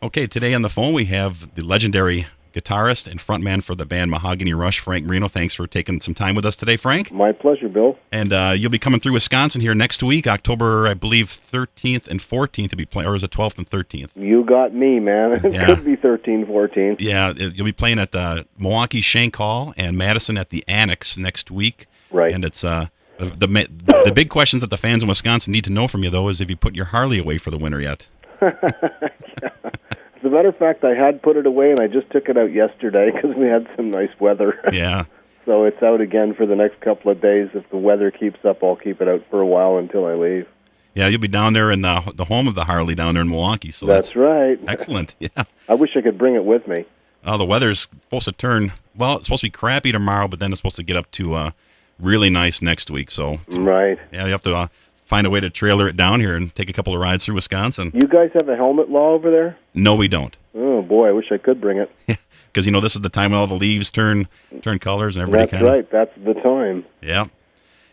Okay, today on the phone we have the legendary guitarist and frontman for the band Mahogany Rush, Frank Marino. Thanks for taking some time with us today, Frank. My pleasure, Bill. And you'll be coming through Wisconsin here next week, October, I believe, 13th and 14th to be playing, or is it 12th and 13th? You got me, man. It could be 13, 14. Yeah, you'll be playing at the Milwaukee Shank Hall and Madison at the Annex next week. Right. And it's the big questions that the fans in Wisconsin need to know from you, though, is if you put your Harley away for the winter yet. Yeah. As a matter of fact, I had put it away, and I just took it out yesterday because we had some nice weather. Yeah. So it's out again for the next couple of days. If the weather keeps up, I'll keep it out for a while until I leave. Yeah, you'll be down there in the home of the Harley down there in Milwaukee. So that's right. Excellent. Yeah. I wish I could bring it with me. Oh, the weather's supposed to turn, well, it's supposed to be crappy tomorrow, but then it's supposed to get up to really nice next week. So right. Yeah, you have to find a way to trailer it down here and take a couple of rides through Wisconsin. You guys have a helmet law over there? No, we don't. Oh, boy, I wish I could bring it. Because, this is the time when all the leaves turn colors and everybody That's right. That's the time. Yeah.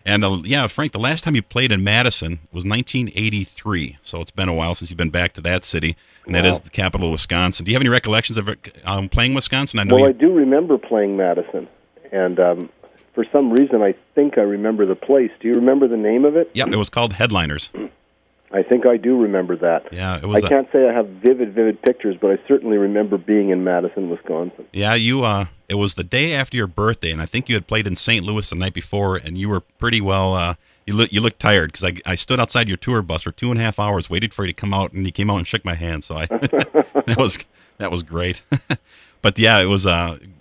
And, Frank, the last time you played in Madison was 1983, so it's been a while since you've been back to that city, and that is the capital of Wisconsin. Do you have any recollections of playing Wisconsin? I do remember playing Madison, and for some reason I think I remember the place. Do you remember the name of it? Yep, it was called Headliners. I think I do remember that. Yeah, it was. I can't say I have vivid pictures, but I certainly remember being in Madison, Wisconsin. Yeah, it was the day after your birthday, and I think you had played in St. Louis the night before, and you were pretty well. You looked tired because I stood outside your tour bus for 2.5 hours, waited for you to come out, and you came out and shook my hand. So that was great. But yeah, it was.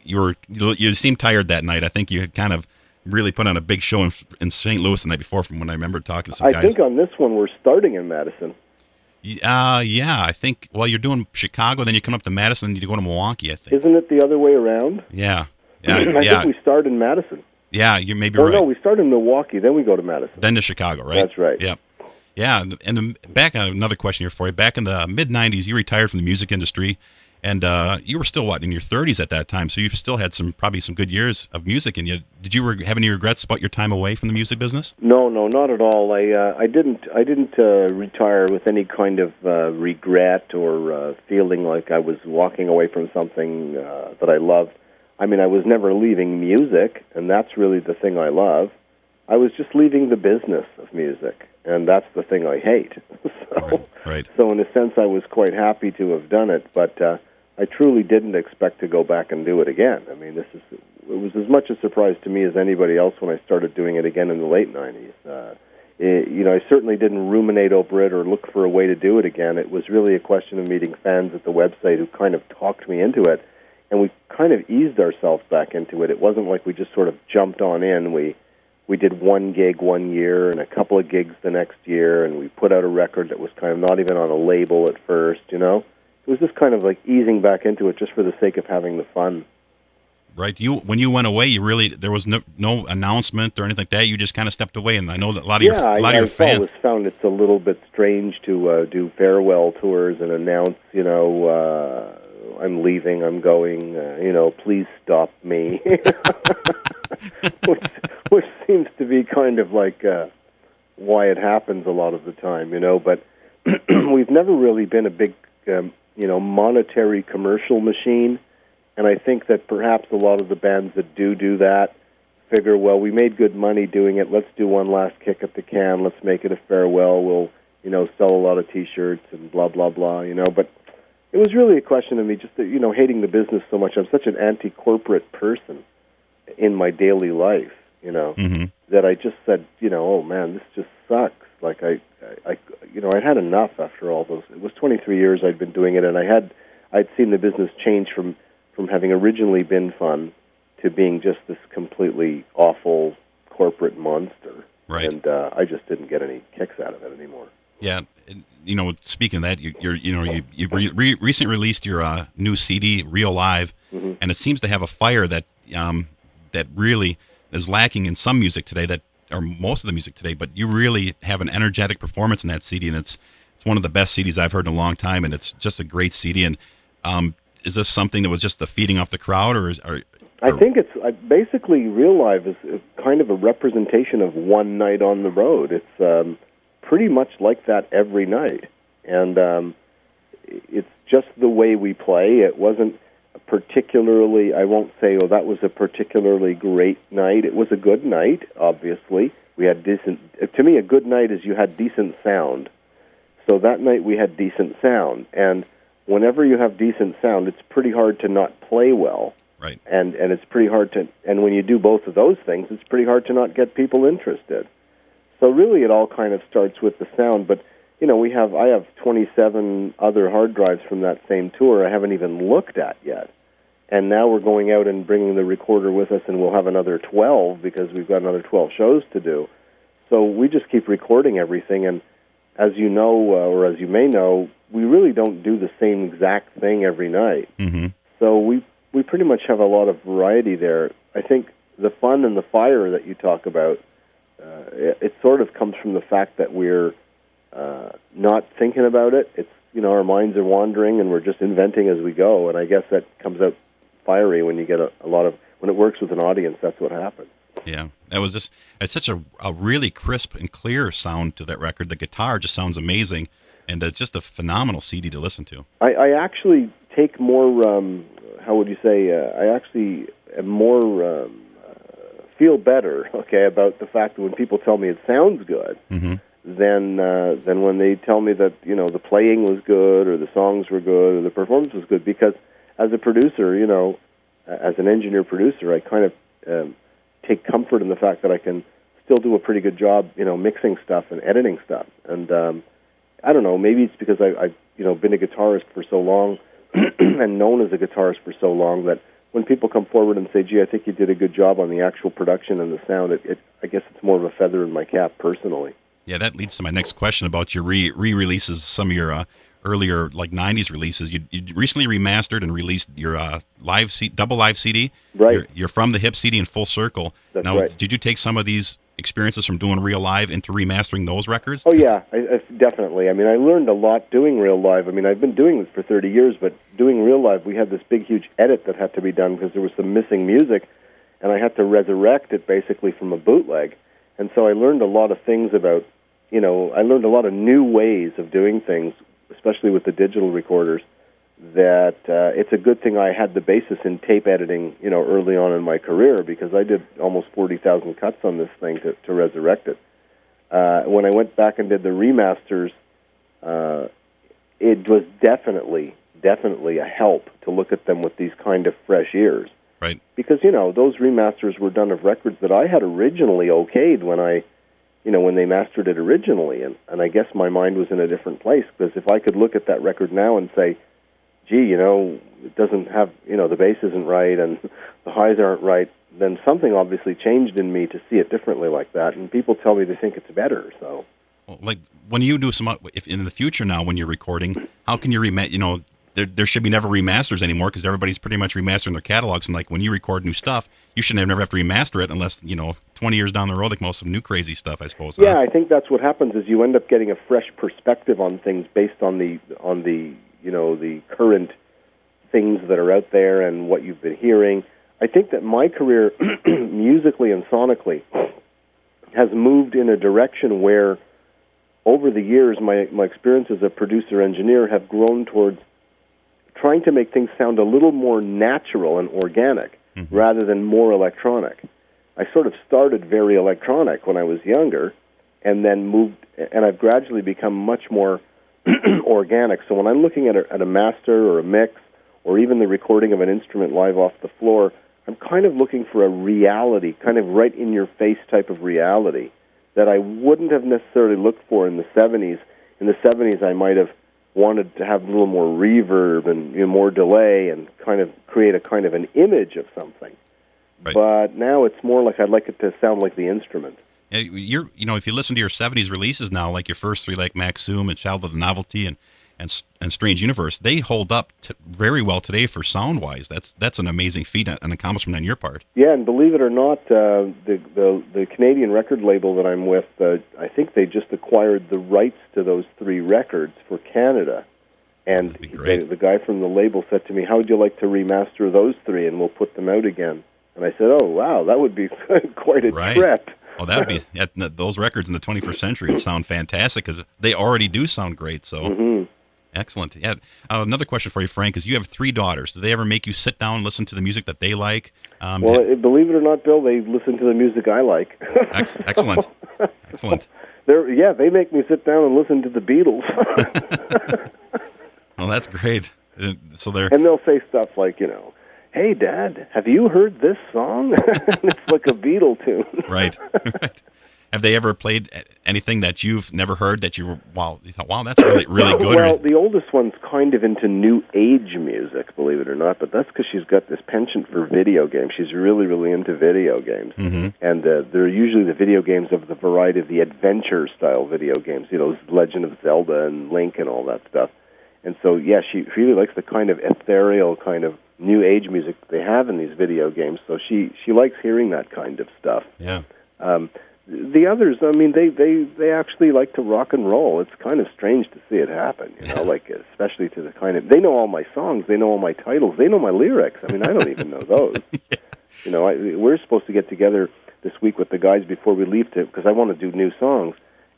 You seemed tired that night. I think you had kind of really put on a big show in St. Louis the night before, from when I remember talking to some guys. I think on this one we're starting in Madison. Yeah, I think, you're doing Chicago, then you come up to Madison, and you go to Milwaukee, I think. Isn't it the other way around? Yeah. I think we start in Madison. Yeah, you may be right. No, we start in Milwaukee, then we go to Madison. Then to Chicago, right? That's right. Yep. Yeah, and another question here for you. Back in the mid-'90s, you retired from the music industry, and you were still, in your 30s at that time, so you still had probably some good years of music in you. Did you have any regrets about your time away from the music business? No, not at all. I didn't retire with any kind of regret or feeling like I was walking away from something that I loved. I mean, I was never leaving music, and that's really the thing I love. I was just leaving the business of music, and that's the thing I hate. Right. So in a sense, I was quite happy to have done it, but I truly didn't expect to go back and do it again. I mean, it was as much a surprise to me as anybody else when I started doing it again in the late 90s. I certainly didn't ruminate over it or look for a way to do it again. It was really a question of meeting fans at the website who kind of talked me into it, and we kind of eased ourselves back into it. It wasn't like we just sort of jumped on in. We did one gig one year and a couple of gigs the next year, and we put out a record that was kind of not even on a label at first, It was just kind of like easing back into it just for the sake of having the fun. Right. When you went away, there was no announcement or anything like that. You just kind of stepped away, and I know that a lot of your fans. I always found it's a little bit strange to do farewell tours and announce, I'm leaving, I'm going, please stop me, which seems to be kind of like why it happens a lot of the time, But we've never really been a big, monetary commercial machine. And I think that perhaps a lot of the bands that do that figure, well, we made good money doing it. Let's do one last kick at the can. Let's make it a farewell. We'll, sell a lot of T-shirts and blah, blah, blah, But it was really a question of me just, hating the business so much. I'm such an anti-corporate person in my daily life, that I just said, oh, man, this just sucks. Like, I'd had enough after all those. It was 23 years I'd been doing it, and I'd seen the business change from having originally been fun to being just this completely awful corporate monster. Right. And I just didn't get any kicks out of it anymore. Yeah. Speaking of that, you recently released your new CD, REalLive, and it seems to have a fire that really is lacking in some music today, or most of the music today, but you really have an energetic performance in that CD, and it's one of the best CDs I've heard in a long time, and it's just a great CD. And is this something that was just the feeding off the crowd, or I think it's basically REalLive is kind of a representation of one night on the road. It's pretty much like that every night, and it's just the way we play. It wasn't particularly, I won't say, oh, that was a particularly great night. It was a good night, obviously. We had decent, to me, a good night is you had decent sound. So that night we had decent sound. And whenever you have decent sound, it's pretty hard to not play well. Right. And it's pretty hard to, and when you do both of those things, it's pretty hard to not get people interested. So really it all kind of starts with the sound. But, you know, I have 27 other hard drives from that same tour I haven't even looked at yet. And now we're going out and bringing the recorder with us, and we'll have another 12 because we've got another 12 shows to do. So we just keep recording everything, and as you know, or as you may know, we really don't do the same exact thing every night. Mm-hmm. So we pretty much have a lot of variety there. I think the fun and the fire that you talk about, it sort of comes from the fact that we're not thinking about it. It's, you know, our minds are wandering, and we're just inventing as we go, and I guess that comes out fiery when you get a lot of, when it works with an audience, that's what happens. Yeah, that was just, it's such a really crisp and clear sound to that record. The guitar just sounds amazing, and it's just a phenomenal CD to listen to. I actually take more, how would you say, I actually am more, feel better, okay, about the fact that when people tell me it sounds good, mm-hmm. than when they tell me that, you know, the playing was good, or the songs were good, or the performance was good, because as a producer, you know, as an engineer-producer, I kind of take comfort in the fact that I can still do a pretty good job, you know, mixing stuff and editing stuff. And I don't know, maybe it's because I've you know, been a guitarist for so long and known as a guitarist for so long that when people come forward and say, gee, I think you did a good job on the actual production and the sound, I guess it's more of a feather in my cap personally. Yeah, that leads to my next question about your re-releases, some of your earlier, like, 90s releases. You recently remastered and released your double live CD. Right. You're From the Hip CD and Full Circle. That's now, right. Did you take some of these experiences from doing REalLive into remastering those records? Oh, yeah, I definitely. I mean, I learned a lot doing REalLive. I mean, I've been doing this for 30 years, but doing REalLive, we had this big, huge edit that had to be done because there was some missing music, and I had to resurrect it basically from a bootleg. And so I learned a lot of things about, you know, I learned a lot of new ways of doing things, especially with the digital recorders, that it's a good thing I had the basis in tape editing, you know, early on in my career, because I did almost 40,000 cuts on this thing to resurrect it. When I went back and did the remasters, it was definitely a help to look at them with these kind of fresh ears. Right. Because, you know, those remasters were done of records that I had originally okayed when they mastered it originally, and I guess my mind was in a different place, because if I could look at that record now and say, gee, you know, it doesn't have, you know, the bass isn't right and the highs aren't right, then something obviously changed in me to see it differently like that, and people tell me they think it's better, so. Well, like, when you do if in the future now, when you're recording, how can you you know, there should be never remasters anymore, because everybody's pretty much remastering their catalogs, and like when you record new stuff, you should never have to remaster it unless, you know, 20 years down the road, like most of new crazy stuff, I suppose. Yeah, I think that's what happens, is you end up getting a fresh perspective on things based on the you know, the current things that are out there and what you've been hearing. I think that my career, musically and sonically, has moved in a direction where, over the years, my experience as a producer-engineer have grown towards trying to make things sound a little more natural and organic, mm-hmm. rather than more electronic. I sort of started very electronic when I was younger, and then moved, and I've gradually become much more organic. So when I'm looking at a master or a mix, or even the recording of an instrument live off the floor, I'm kind of looking for a reality, kind of right-in-your-face type of reality that I wouldn't have necessarily looked for in the 70s. In the 70s, I might have wanted to have a little more reverb and, you know, more delay and kind of create a kind of an image of something. Right. But now it's more like I'd like it to sound like the instrument. Yeah, you know, if you listen to your 70s releases now, like your first three, like Maxum and Child of the Novelty and Strange Universe, they hold up very well today for sound-wise. That's an amazing feat, an accomplishment on your part. Yeah, and believe it or not, the Canadian record label that I'm with, I think they just acquired the rights to those three records for Canada. And the guy from the label said to me, how would you like to remaster those three, and we'll put them out again? And I said, oh, wow, that would be quite a trip. Oh, that would be, those records in the 21st century would sound fantastic, because they already do sound great. So, mm-hmm. Excellent. Yeah. Another question for you, Frank, is you have 3 daughters. Do they ever make you sit down and listen to the music that they like? Well, believe it or not, Bill, they listen to the music I like. Excellent. Excellent. They make me sit down and listen to the Beatles. Well, that's great. And they'll say stuff like, "Hey, Dad, have you heard this song?" It's like a Beatle tune. Right. Right. Have they ever played anything that you've never heard that you thought, wow, that's really, really good? Well, the oldest one's kind of into new age music, believe it or not, but that's because she's got this penchant for video games. She's really, really into video games. Mm-hmm. And they're usually the video games of the variety of the adventure-style video games, Legend of Zelda and Link and all that stuff. And so, yeah, she really likes the kind of ethereal, kind of new age music they have in these video games, so she likes hearing that kind of stuff. Yeah. The others, I mean, they actually like to rock and roll. It's kind of strange to see it happen, like especially to the kind of, they know all my songs, they know all my titles, they know my lyrics. I mean, I don't even know those. Yeah. We're supposed to get together this week with the guys before we leave because I want to do new songs.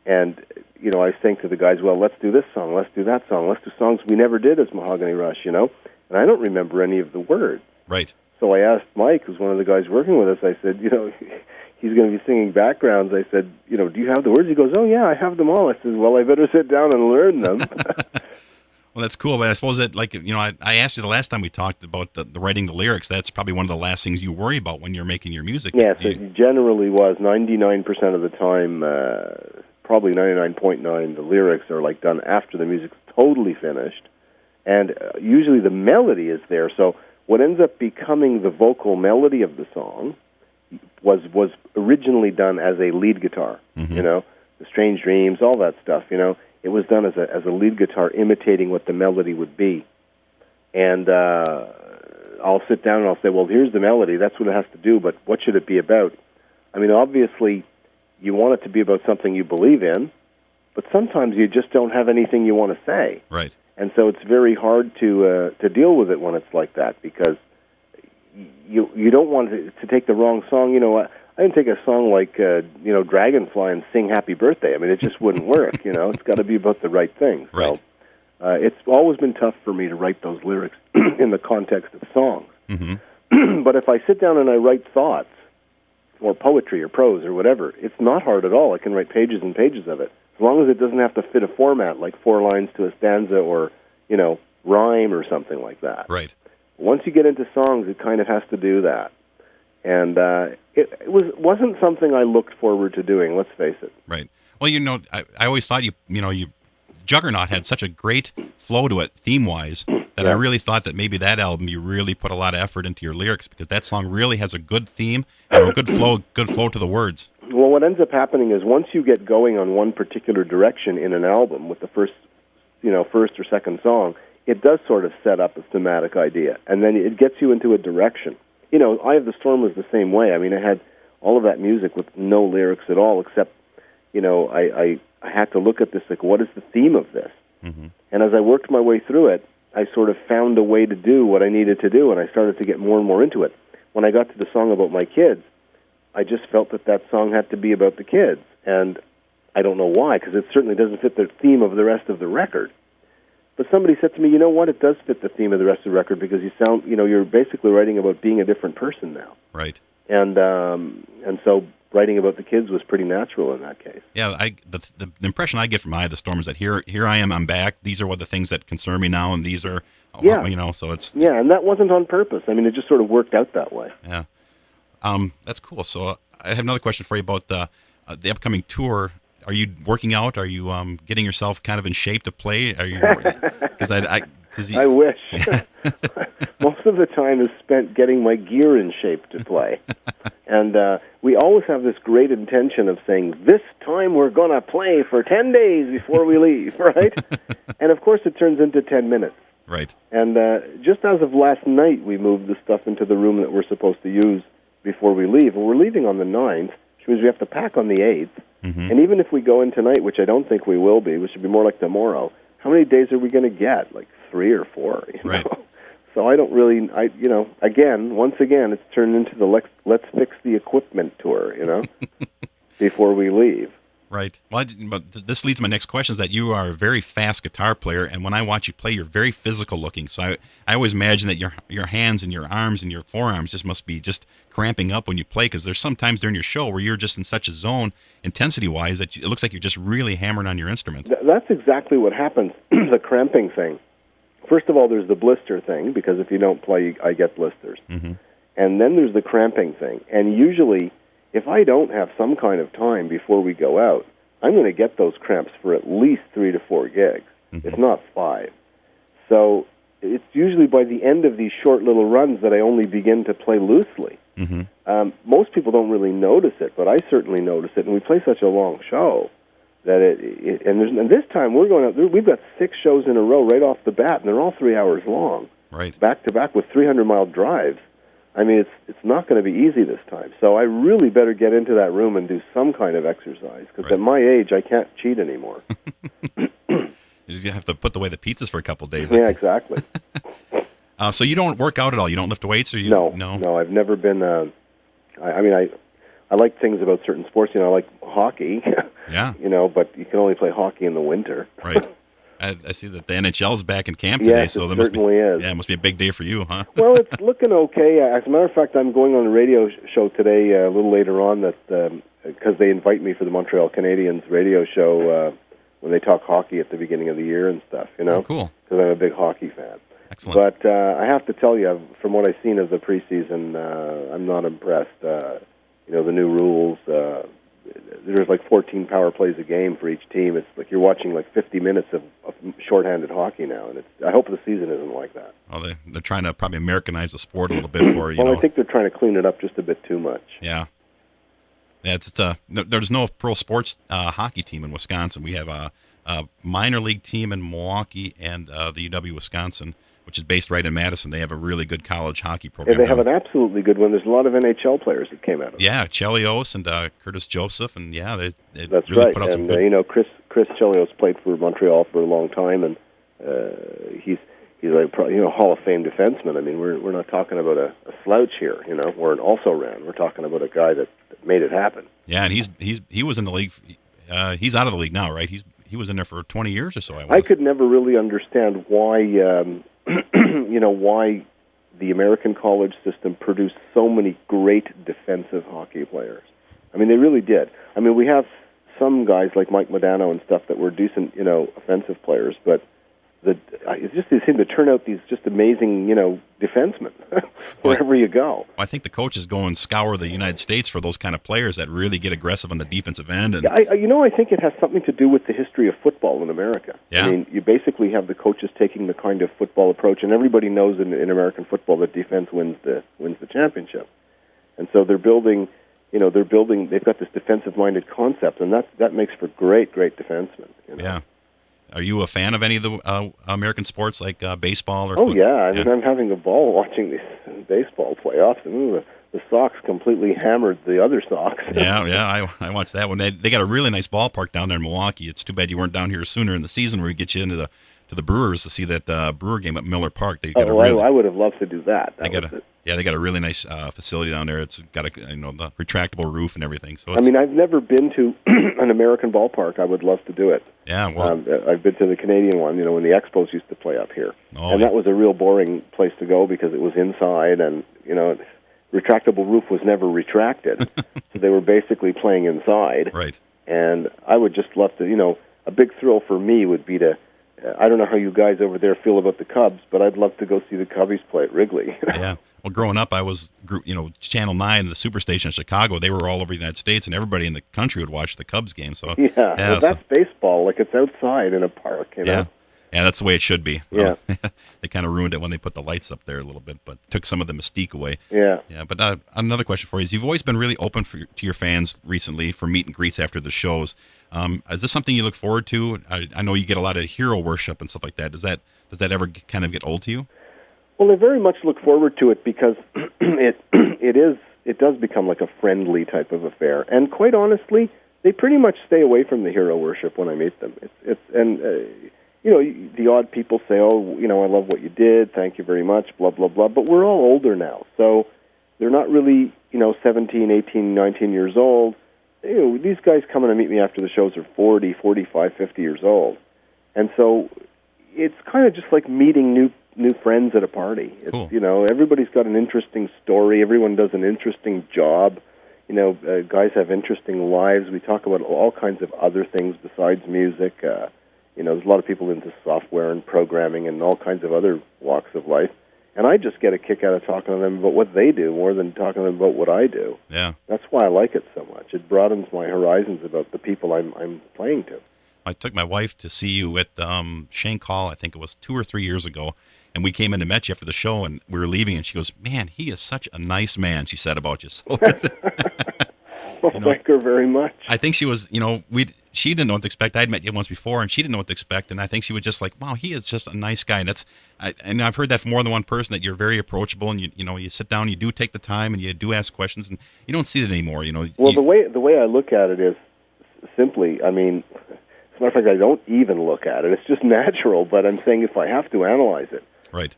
And, I was saying to the guys, well, let's do this song, let's do that song, let's do songs we never did as Mahogany Rush, and I don't remember any of the words. Right. So I asked Mike, who's one of the guys working with us, I said, he's going to be singing backgrounds. I said, do you have the words? He goes, oh, yeah, I have them all. I said, well, I better sit down and learn them. Well, that's cool, but I suppose that, I asked you the last time we talked about the writing the lyrics. That's probably one of the last things you worry about when you're making your music. Yes, it generally was. 99% of the time, probably 99.9, the lyrics are done after the music's totally finished. And usually the melody is there. So what ends up becoming the vocal melody of the song was originally done as a lead guitar, mm-hmm. The Strange Dreams, all that stuff, It was done as a lead guitar imitating what the melody would be. And I'll sit down and I'll say, well, here's the melody, that's what it has to do, but what should it be about? I mean, obviously, you want it to be about something you believe in, but sometimes you just don't have anything you want to say. Right. And so it's very hard to deal with it when it's like that, because you don't want to take the wrong song. I didn't take a song like Dragonfly and sing Happy Birthday. I mean, it just wouldn't work. It's got to be about the right thing. Right. So it's always been tough for me to write those lyrics in the context of songs. Mm-hmm. But if I sit down and I write thoughts or poetry or prose or whatever, it's not hard at all. I can write pages and pages of it, as long as it doesn't have to fit a format like 4 lines to a stanza or rhyme or something like that. Right. Once you get into songs, it kind of has to do that. And it wasn't something I looked forward to doing, let's face it. Right. Well, I always thought you Juggernaut had such a great flow to it, theme-wise, that I really thought that maybe that album you really put a lot of effort into your lyrics, because that song really has a good theme and a good flow to the words. Well, what ends up happening is once you get going on one particular direction in an album with the first or second song, it does sort of set up a thematic idea, and then it gets you into a direction. Eye of the Storm was the same way. I mean, I had all of that music with no lyrics at all, except, I had to look at this, like, what is the theme of this? Mm-hmm. And as I worked my way through it, I sort of found a way to do what I needed to do, and I started to get more and more into it. When I got to the song about my kids, I just felt that song had to be about the kids, and I don't know why, because it certainly doesn't fit the theme of the rest of the record. But somebody said to me, you know what, it does fit the theme of the rest of the record, because you're basically writing about being a different person now. Right. And so writing about the kids was pretty natural in that case. Yeah, the impression I get from Eye of the Storm is that here I am, I'm back. These are what the things that concern me now, and these are, so it's... Yeah, and that wasn't on purpose. I mean, it just sort of worked out that way. Yeah. That's cool. So I have another question for you about the upcoming tour. Are you working out? Are you getting yourself kind of in shape to play? Are you? Because I wish. Most of the time is spent getting my gear in shape to play, and we always have this great intention of saying, "This time we're going to play for 10 days before we leave," right? And of course, it turns into 10 minutes. Right. And just as of last night, we moved the stuff into the room that we're supposed to use before we leave, and we're leaving on the 9th, which means we have to pack on the 8th. Mm-hmm. And even if we go in tonight, which I don't think we will be, which should be more like tomorrow, how many days are we going to get? Like 3 or 4, Right. So I don't really, once again, it's turned into the let's fix the equipment tour, before we leave. Right. Well, this leads to my next question: is that you are a very fast guitar player, and when I watch you play, you're very physical looking. So I always imagine that your hands and your arms and your forearms just must be just cramping up when you play, because there's sometimes during your show where you're just in such a zone, intensity wise, that it looks like you're just really hammering on your instrument. That's exactly what happens. The cramping thing. First of all, there's the blister thing, because if you don't play, I get blisters. Mm-hmm. And then there's the cramping thing. And usually, if I don't have some kind of time before we go out, I'm going to get those cramps for at least 3 to 4 gigs, if not 5. So it's usually by the end of these short little runs that I only begin to play loosely. Mm-hmm. Most people don't really notice it, but I certainly notice it. And we play such a long show that and this time we're going out. We've got 6 shows in a row right off the bat, and they're all 3 hours long, right, back to back with 300-mile drives. I mean, it's not going to be easy this time. So I really better get into that room and do some kind of exercise, because at my age, I can't cheat anymore. You just have to put away the pizzas for a couple of days. Yeah, exactly. So you don't work out at all? You don't lift weights? Or you, No, I've never been... I like things about certain sports. I like hockey. Yeah. But you can only play hockey in the winter. Right. I see that the NHL's back in camp today, so it certainly is. Yeah, it must be a big day for you, huh? Well, it's looking okay. As a matter of fact, I'm going on a radio show today, a little later on, because they invite me for the Montreal Canadiens radio show when they talk hockey at the beginning of the year and stuff. Oh, cool. Because I'm a big hockey fan. Excellent. But I have to tell you, from what I've seen of the preseason, I'm not impressed. The new rules. There's like 14 power plays a game for each team. It's like you're watching like 50 minutes of shorthanded hockey now, and I hope the season isn't like that. Well, they're trying to probably Americanize the sport a little bit for you. Well, I think they're trying to clean it up just a bit too much. Yeah. Yeah, there's no pro sports hockey team in Wisconsin. We have a minor league team in Milwaukee and the UW Wisconsin, which is based right in Madison. They have a really good college hockey program. Yeah, they have an absolutely good one. There's a lot of NHL players that came out of it. Yeah, Chelios and Curtis Joseph, and they that's really right. put out some and Chris Chelios played for Montreal for a long time, and he's like Hall of Fame defenseman. I mean, we're not talking about a slouch here, or an also-ran. We're talking about a guy that made it happen. Yeah, and he was in the league. He's out of the league now, right? He was in there for 20 years or so. I could never really understand why. Why the American college system produced so many great defensive hockey players. I mean, they really did. I mean, we have some guys like Mike Modano and stuff that were decent, offensive players, but they seem to turn out these just amazing, defensemen wherever you go. I think the coaches go and scour the United States for those kind of players that really get aggressive on the defensive end. And I think it has something to do with the history of football in America. Yeah. I mean, you basically have the coaches taking the kind of football approach, and everybody knows in American football that defense wins the championship. And so they're building. They've got this defensive-minded concept, and that makes for great defensemen. Yeah. Are you a fan of any of the American sports like baseball or? Oh yeah, I mean, I'm having a ball watching these baseball playoffs, and the Sox completely hammered the other Sox. Yeah, I watched that one. They got a really nice ballpark down there in Milwaukee. It's too bad you weren't down here sooner in the season where we get you into the Brewers to see that Brewer game at Miller Park. I would have loved to do that. They got a really nice facility down there. It's got the retractable roof and everything. So I've never been to an American ballpark. I would love to do it. Yeah, well, I've been to the Canadian one. When the Expos used to play up here, that was a real boring place to go because it was inside, and retractable roof was never retracted, so they were basically playing inside. Right. And I would just love to. A big thrill for me would be to. I don't know how you guys over there feel about the Cubs, but I'd love to go see the Cubbies play at Wrigley. Yeah. Well, growing up, I was, Channel 9, the Superstation in Chicago, they were all over the United States, and everybody in the country would watch the Cubs game. So well, that's baseball. Like, it's outside in a park, Yeah. Yeah, that's the way it should be. Yeah. They kind of ruined it when they put the lights up there a little bit, but took some of the mystique away. Yeah. Yeah, but another question for you is, you've always been really open to your fans recently for meet and greets after the shows. Is this something you look forward to? I know you get a lot of hero worship and stuff like that. Does that ever kind of get old to you? Well, I very much look forward to it because it does become like a friendly type of affair. And quite honestly, they pretty much stay away from the hero worship when I meet them. The odd people say, "Oh, I love what you did. Thank you very much." Blah blah blah. But we're all older now, so they're not really 17, 18, 19 years old. these guys coming to meet me after the shows are 40, 45, 50 years old. And so it's kind of just like meeting new friends at a party. It's, cool. Everybody's got an interesting story. Everyone does an interesting job. Guys have interesting lives. We talk about all kinds of other things besides music. There's a lot of people into software and programming and all kinds of other walks of life. And I just get a kick out of talking to them about what they do more than talking to them about what I do. Yeah. That's why I like it so much. It broadens my horizons about the people I'm playing to. I took my wife to see you at Shank Hall, I think it was 2 or 3 years ago, and we came in and met you after the show, and we were leaving, and she goes, "Man, he is such a nice man," she said about you. So, Well, thank her very much. I think she was, she didn't know what to expect. I'd met you once before, and she didn't know what to expect, and I think she was just like, "Wow, he is just a nice guy." And and I've heard that from more than one person, that you're very approachable, and you sit down, you do take the time, and you do ask questions, and you don't see it anymore. Well, the way I look at it is simply, as a matter of fact, I don't even look at it. It's just natural, but I'm saying if I have to analyze it. Right.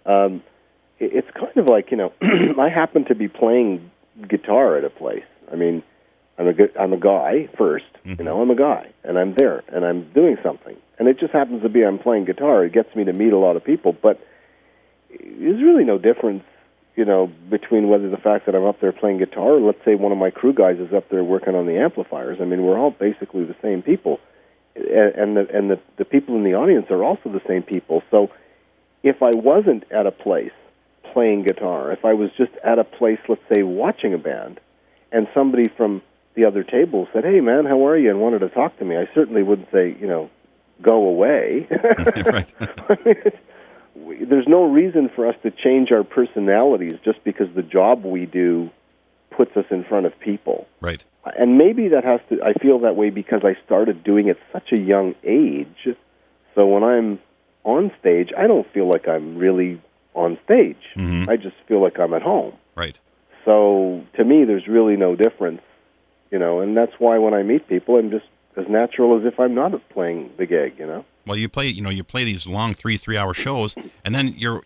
It's kind of like, I happen to be playing guitar at a place. I'm a guy first, Mm-hmm. I'm a guy, and I'm there, and I'm doing something. And it just happens to be I'm playing guitar. It gets me to meet a lot of people, but there's really no difference, between whether the fact that I'm up there playing guitar, or let's say one of my crew guys is up there working on the amplifiers. We're all basically the same people. And the people in the audience are also the same people. So if I wasn't at a place playing guitar, if I was just at a place, let's say, watching a band, and somebody from the other table said, "Hey, man, how are you?" and wanted to talk to me, I certainly wouldn't say, go away. Right. There's no reason for us to change our personalities just because the job we do puts us in front of people. Right. And maybe I feel that way because I started doing it at such a young age. So when I'm on stage, I don't feel like I'm really on stage. Mm-hmm. I just feel like I'm at home. Right. So to me, there's really no difference, and that's why when I meet people, I'm just as natural as if I'm not playing the gig, Well, you play these long 3-hour shows, and then you're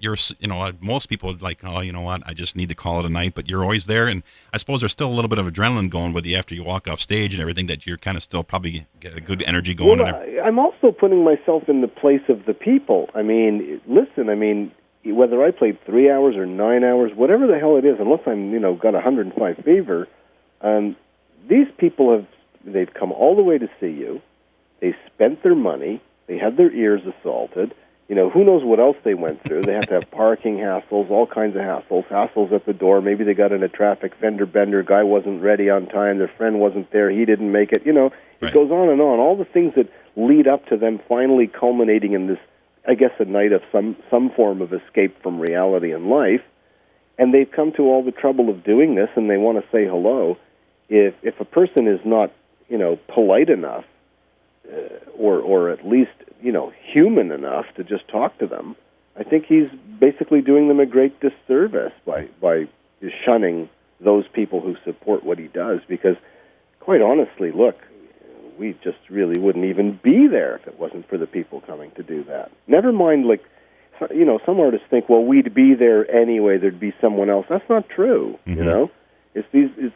most people are like, "Oh, you know what? I just need to call it a night." But you're always there, and I suppose there's still a little bit of adrenaline going with you after you walk off stage and everything. That you're kind of still probably get a good energy going. Well, I'm also putting myself in the place of the people. Listen, whether I played 3 hours or 9 hours, whatever the hell it is, unless I'm got 105 fever, these people they've come all the way to see you. They spent their money. They had their ears assaulted. Who knows what else they went through. They have to have parking hassles, all kinds of hassles at the door. Maybe they got in a traffic fender bender. Guy wasn't ready on time. Their friend wasn't there. He didn't make it. It Right. goes on and on. All the things that lead up to them finally culminating in this, I guess, a night of some form of escape from reality and life. And they've come to all the trouble of doing this, and they want to say hello. If a person is not, polite enough, or at least, human enough to just talk to them, I think he's basically doing them a great disservice by shunning those people who support what he does. Because, quite honestly, look, we just really wouldn't even be there if it wasn't for the people coming to do that. Never mind, some artists think, well, we'd be there anyway, there'd be someone else. That's not true, Mm-hmm. It's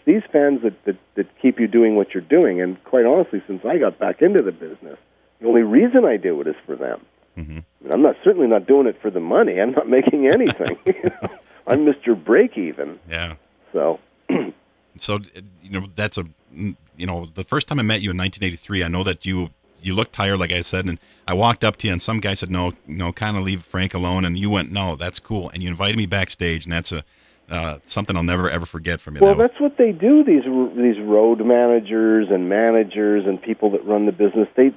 these fans that keep you doing what you're doing. And quite honestly, since I got back into the business, the only reason I do it is for them. Mm-hmm. I'm certainly not doing it for the money. I'm not making anything. I'm Mr. Break-Even. Yeah. So, that's the first time I met you in 1983. I know that you looked tired, like I said, and I walked up to you, and some guy said, "No, kind of leave Frank alone," and you went, "No, that's cool," and you invited me backstage, and that's something I'll never ever forget from you. Well, that's what they do. These road managers and people that run the business. They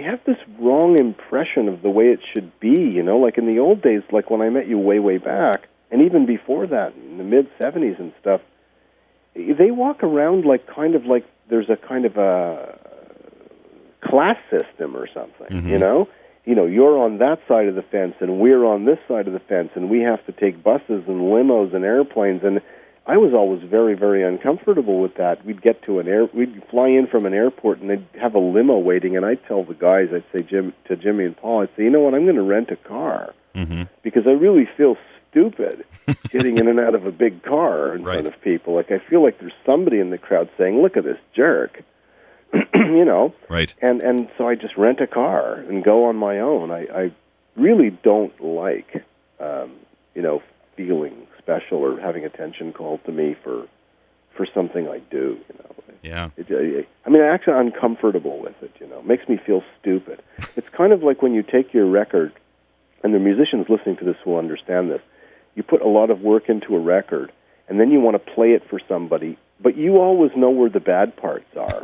have this wrong impression of the way it should be. Like in the old days, like when I met you way back, and even before that, in the mid-'70s and stuff. They walk around like there's a kind of a class system or something. Mm-hmm. You're on that side of the fence, and we're on this side of the fence, and we have to take buses and limos and airplanes. And I was always very, very uncomfortable with that. We'd get to we'd fly in from an airport, and they'd have a limo waiting, and I'd tell the guys, I'd say to Jimmy and Paul, I'd say, you know what, I'm going to rent a car mm-hmm. because I really feel stupid getting in and out of a big car in front of people. Like, I feel like there's somebody in the crowd saying, look at this jerk, you know? Right. And so I just rent a car and go on my own. I really don't like, you know, feeling special or having attention called to me for something I do, you know. Yeah. I mean, I'm actually uncomfortable with it, you know. It makes me feel stupid. It's kind of like when you take your record, and the musicians listening to this will understand this. You put a lot of work into a record, and then you want to play it for somebody, but you always know where the bad parts are.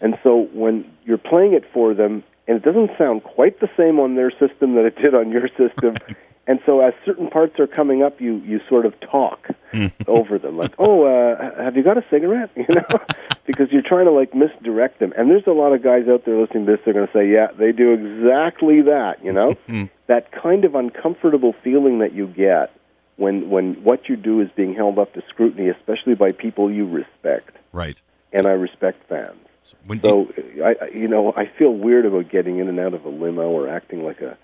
And so when you're playing it for them, and it doesn't sound quite the same on their system that it did on your system, and so as certain parts are coming up, you sort of talk over them, like, have you got a cigarette? You know, because you're trying to, like, misdirect them. And there's a lot of guys out there listening to this, they're going to say, yeah, they do exactly that, you know? That kind of uncomfortable feeling that you get when what you do is being held up to scrutiny, especially by people you respect. Right. And I respect fans. I feel weird about getting in and out of a limo or acting like a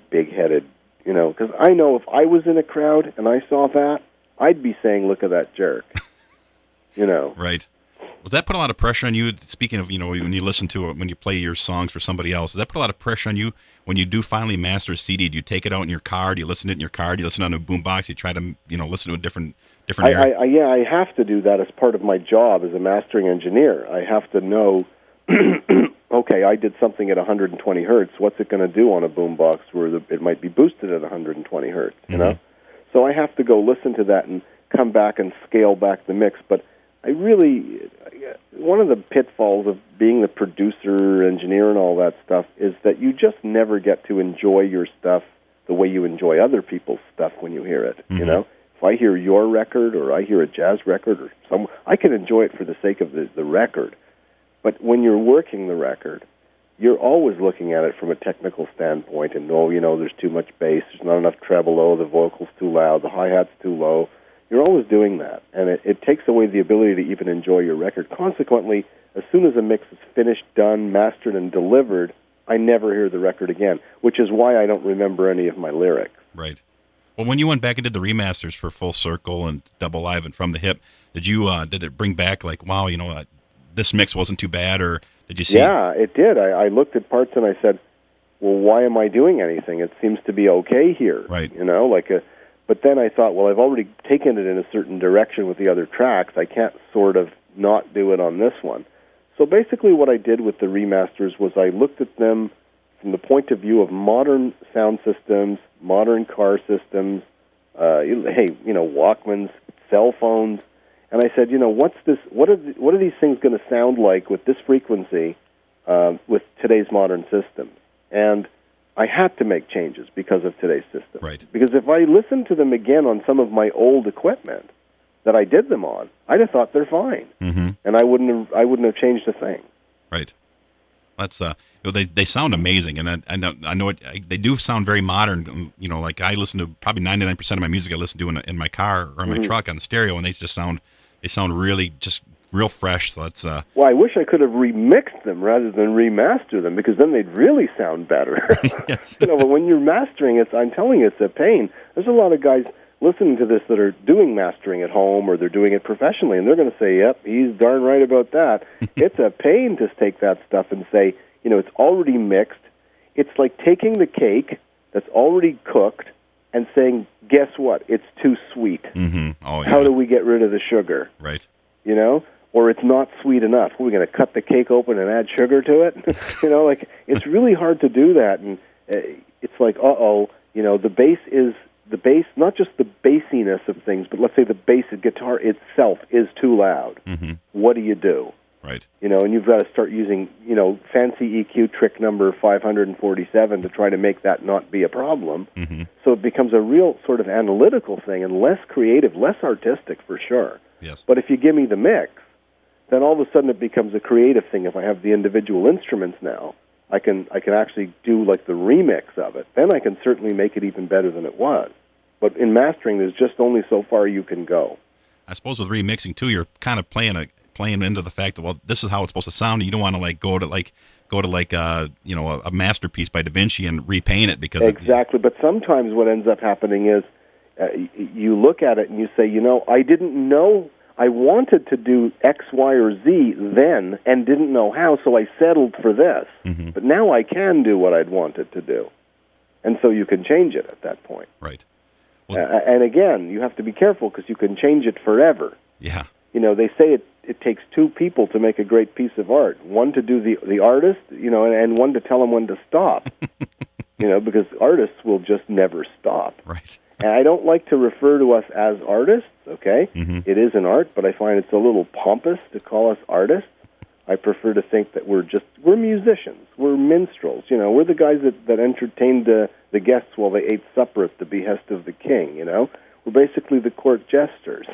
big-headed, you know, because I know if I was in a crowd and I saw that, I'd be saying, look at that jerk, you know. Right. Does that put a lot of pressure on you? Speaking of, you know, when you listen to it, when you play your songs for somebody else, does that put a lot of pressure on you when you do finally master a CD? Do you take it out in your car? Do you listen to it in your car? Do you listen on a boombox? You try to, you know, listen to a different area? I have to do that as part of my job as a mastering engineer. I have to know, okay, I did something at 120 hertz. What's it going to do on a boombox where it might be boosted at 120 hertz, you know? So I have to go listen to that and come back and scale back the mix. But one of the pitfalls of being the producer, engineer, and all that stuff is that you just never get to enjoy your stuff the way you enjoy other people's stuff when you hear it, you know? If I hear your record or I hear a jazz record or I can enjoy it for the sake of the record. But when you're working the record, you're always looking at it from a technical standpoint and, you know, there's too much bass, there's not enough treble, the vocal's too loud, the hi-hat's too low. You're always doing that, and it takes away the ability to even enjoy your record. Consequently, as soon as a mix is finished, done, mastered, and delivered, I never hear the record again, which is why I don't remember any of my lyrics. Right. Well, when you went back and did the remasters for Full Circle and Double Live and From the Hip, did it bring back, like, wow, you know, this mix wasn't too bad, or did you see? Yeah, it did. I looked at parts and I said, well, why am I doing anything? It seems to be okay here. Right. You know, but then I thought, well, I've already taken it in a certain direction with the other tracks. I can't sort of not do it on this one. So basically what I did with the remasters was I looked at them from the point of view of modern sound systems, modern car systems, Walkmans, cell phones, and I said, you know, what's this? What are these things going to sound like with this frequency with today's modern systems? And I had to make changes because of today's system. Right. Because if I listened to them again on some of my old equipment that I did them on, I'd have thought they're fine, and I wouldn't have changed a thing. Right. That's they sound amazing, and I know they do sound very modern. You know, like I listen to probably 99% of my music I listen to in my car or in my truck on the stereo, and they sound really just real fresh. So that's well, I wish I could have remixed them rather than remaster them, because then they'd really sound better. Yes. You know, but when you're mastering it, I'm telling you, it's a pain. There's a lot of guys listening to this that are doing mastering at home or they're doing it professionally, and they're going to say, yep, he's darn right about that. It's a pain to take that stuff and say, you know, it's already mixed. It's like taking the cake that's already cooked and saying, guess what? It's too sweet. Oh, yeah. How do we get rid of the sugar? Right. You know? Or it's not sweet enough. Are we going to cut the cake open and add sugar to it? You know, like, it's really hard to do that. And it's like, you know, the bass, not just the bassiness of things, but let's say the bass guitar itself is too loud. What do you do? Right. You know, and you've got to start using, you know, fancy EQ trick number 547 to try to make that not be a problem. So it becomes a real sort of analytical thing and less creative, less artistic for sure. Yes. But if you give me the mix, then all of a sudden it becomes a creative thing. If I have the individual instruments now, I can actually do like the remix of it. Then I can certainly make it even better than it was. But in mastering, there's just only so far you can go. I suppose with remixing too, you're kind of playing into the fact that, well, this is how it's supposed to sound. You don't want to go to you know, a masterpiece by Da Vinci and repaint it because exactly. But sometimes what ends up happening is you look at it and you say, I didn't know I wanted to do X, Y, or Z then and didn't know how, so I settled for this. Mm-hmm. But now I can do what I'd wanted to do. And so you can change it at that point. Right. Well, and again, you have to be careful because you can change it forever. Yeah. They say it takes two people to make a great piece of art. One to do the artist, and one to tell them when to stop. Because artists will just never stop. Right. And I don't like to refer to us as artists, okay? Mm-hmm. It is an art, but I find it's a little pompous to call us artists. I prefer to think that we're musicians. We're minstrels. We're the guys that entertained the guests while they ate supper at the behest of the king, We're basically the court jesters.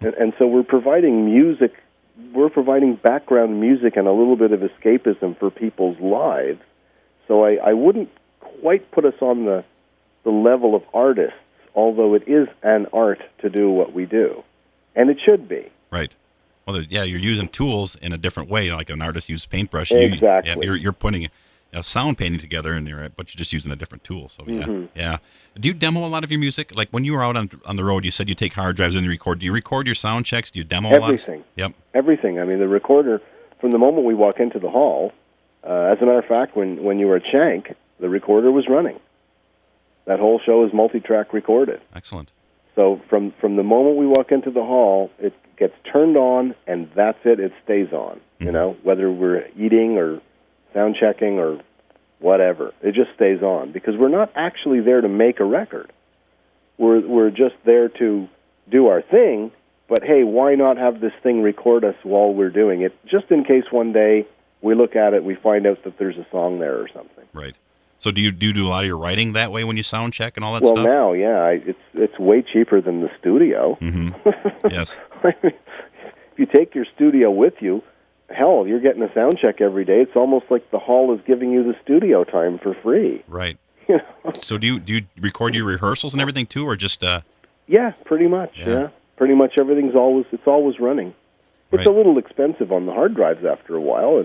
and so we're providing music. We're providing background music and a little bit of escapism for people's lives. So I wouldn't quite put us on the level of artists, although it is an art to do what we do. And it should be. Right. Well, you're using tools in a different way, like an artist uses paintbrush. Exactly. You're putting a sound painting together in there, but you're just using a different tool. So, yeah. Mm-hmm. Yeah. Do you demo a lot of your music? Like when you were out on the road, you said you take hard drives and you record. Do you record your sound checks? Do you demo Everything. a lot? Yep. Everything. I mean, the recorder, from the moment we walk into the hall, as a matter of fact, when you were at Shank, the recorder was running. That whole show is multi-track recorded. Excellent. So from the moment we walk into the hall, it gets turned on, and that's it. It stays on, Mm-hmm. whether we're eating or sound checking or whatever. It just stays on because we're not actually there to make a record. We're just there to do our thing, but hey, why not have this thing record us while we're doing it, just in case one day we look at it, we find out that there's a song there or something. Right. So do you do a lot of your writing that way when you sound check and all that well, stuff? Well, now, yeah, it's way cheaper than the studio. Mm-hmm. Yes. If you take your studio with you, hell, you're getting a sound check every day. It's almost like the hall is giving you the studio time for free. Right. So do you record your rehearsals and everything too, or just? Yeah, pretty much. Yeah. Pretty much everything's always running. It's Right. a little expensive on the hard drives after a while,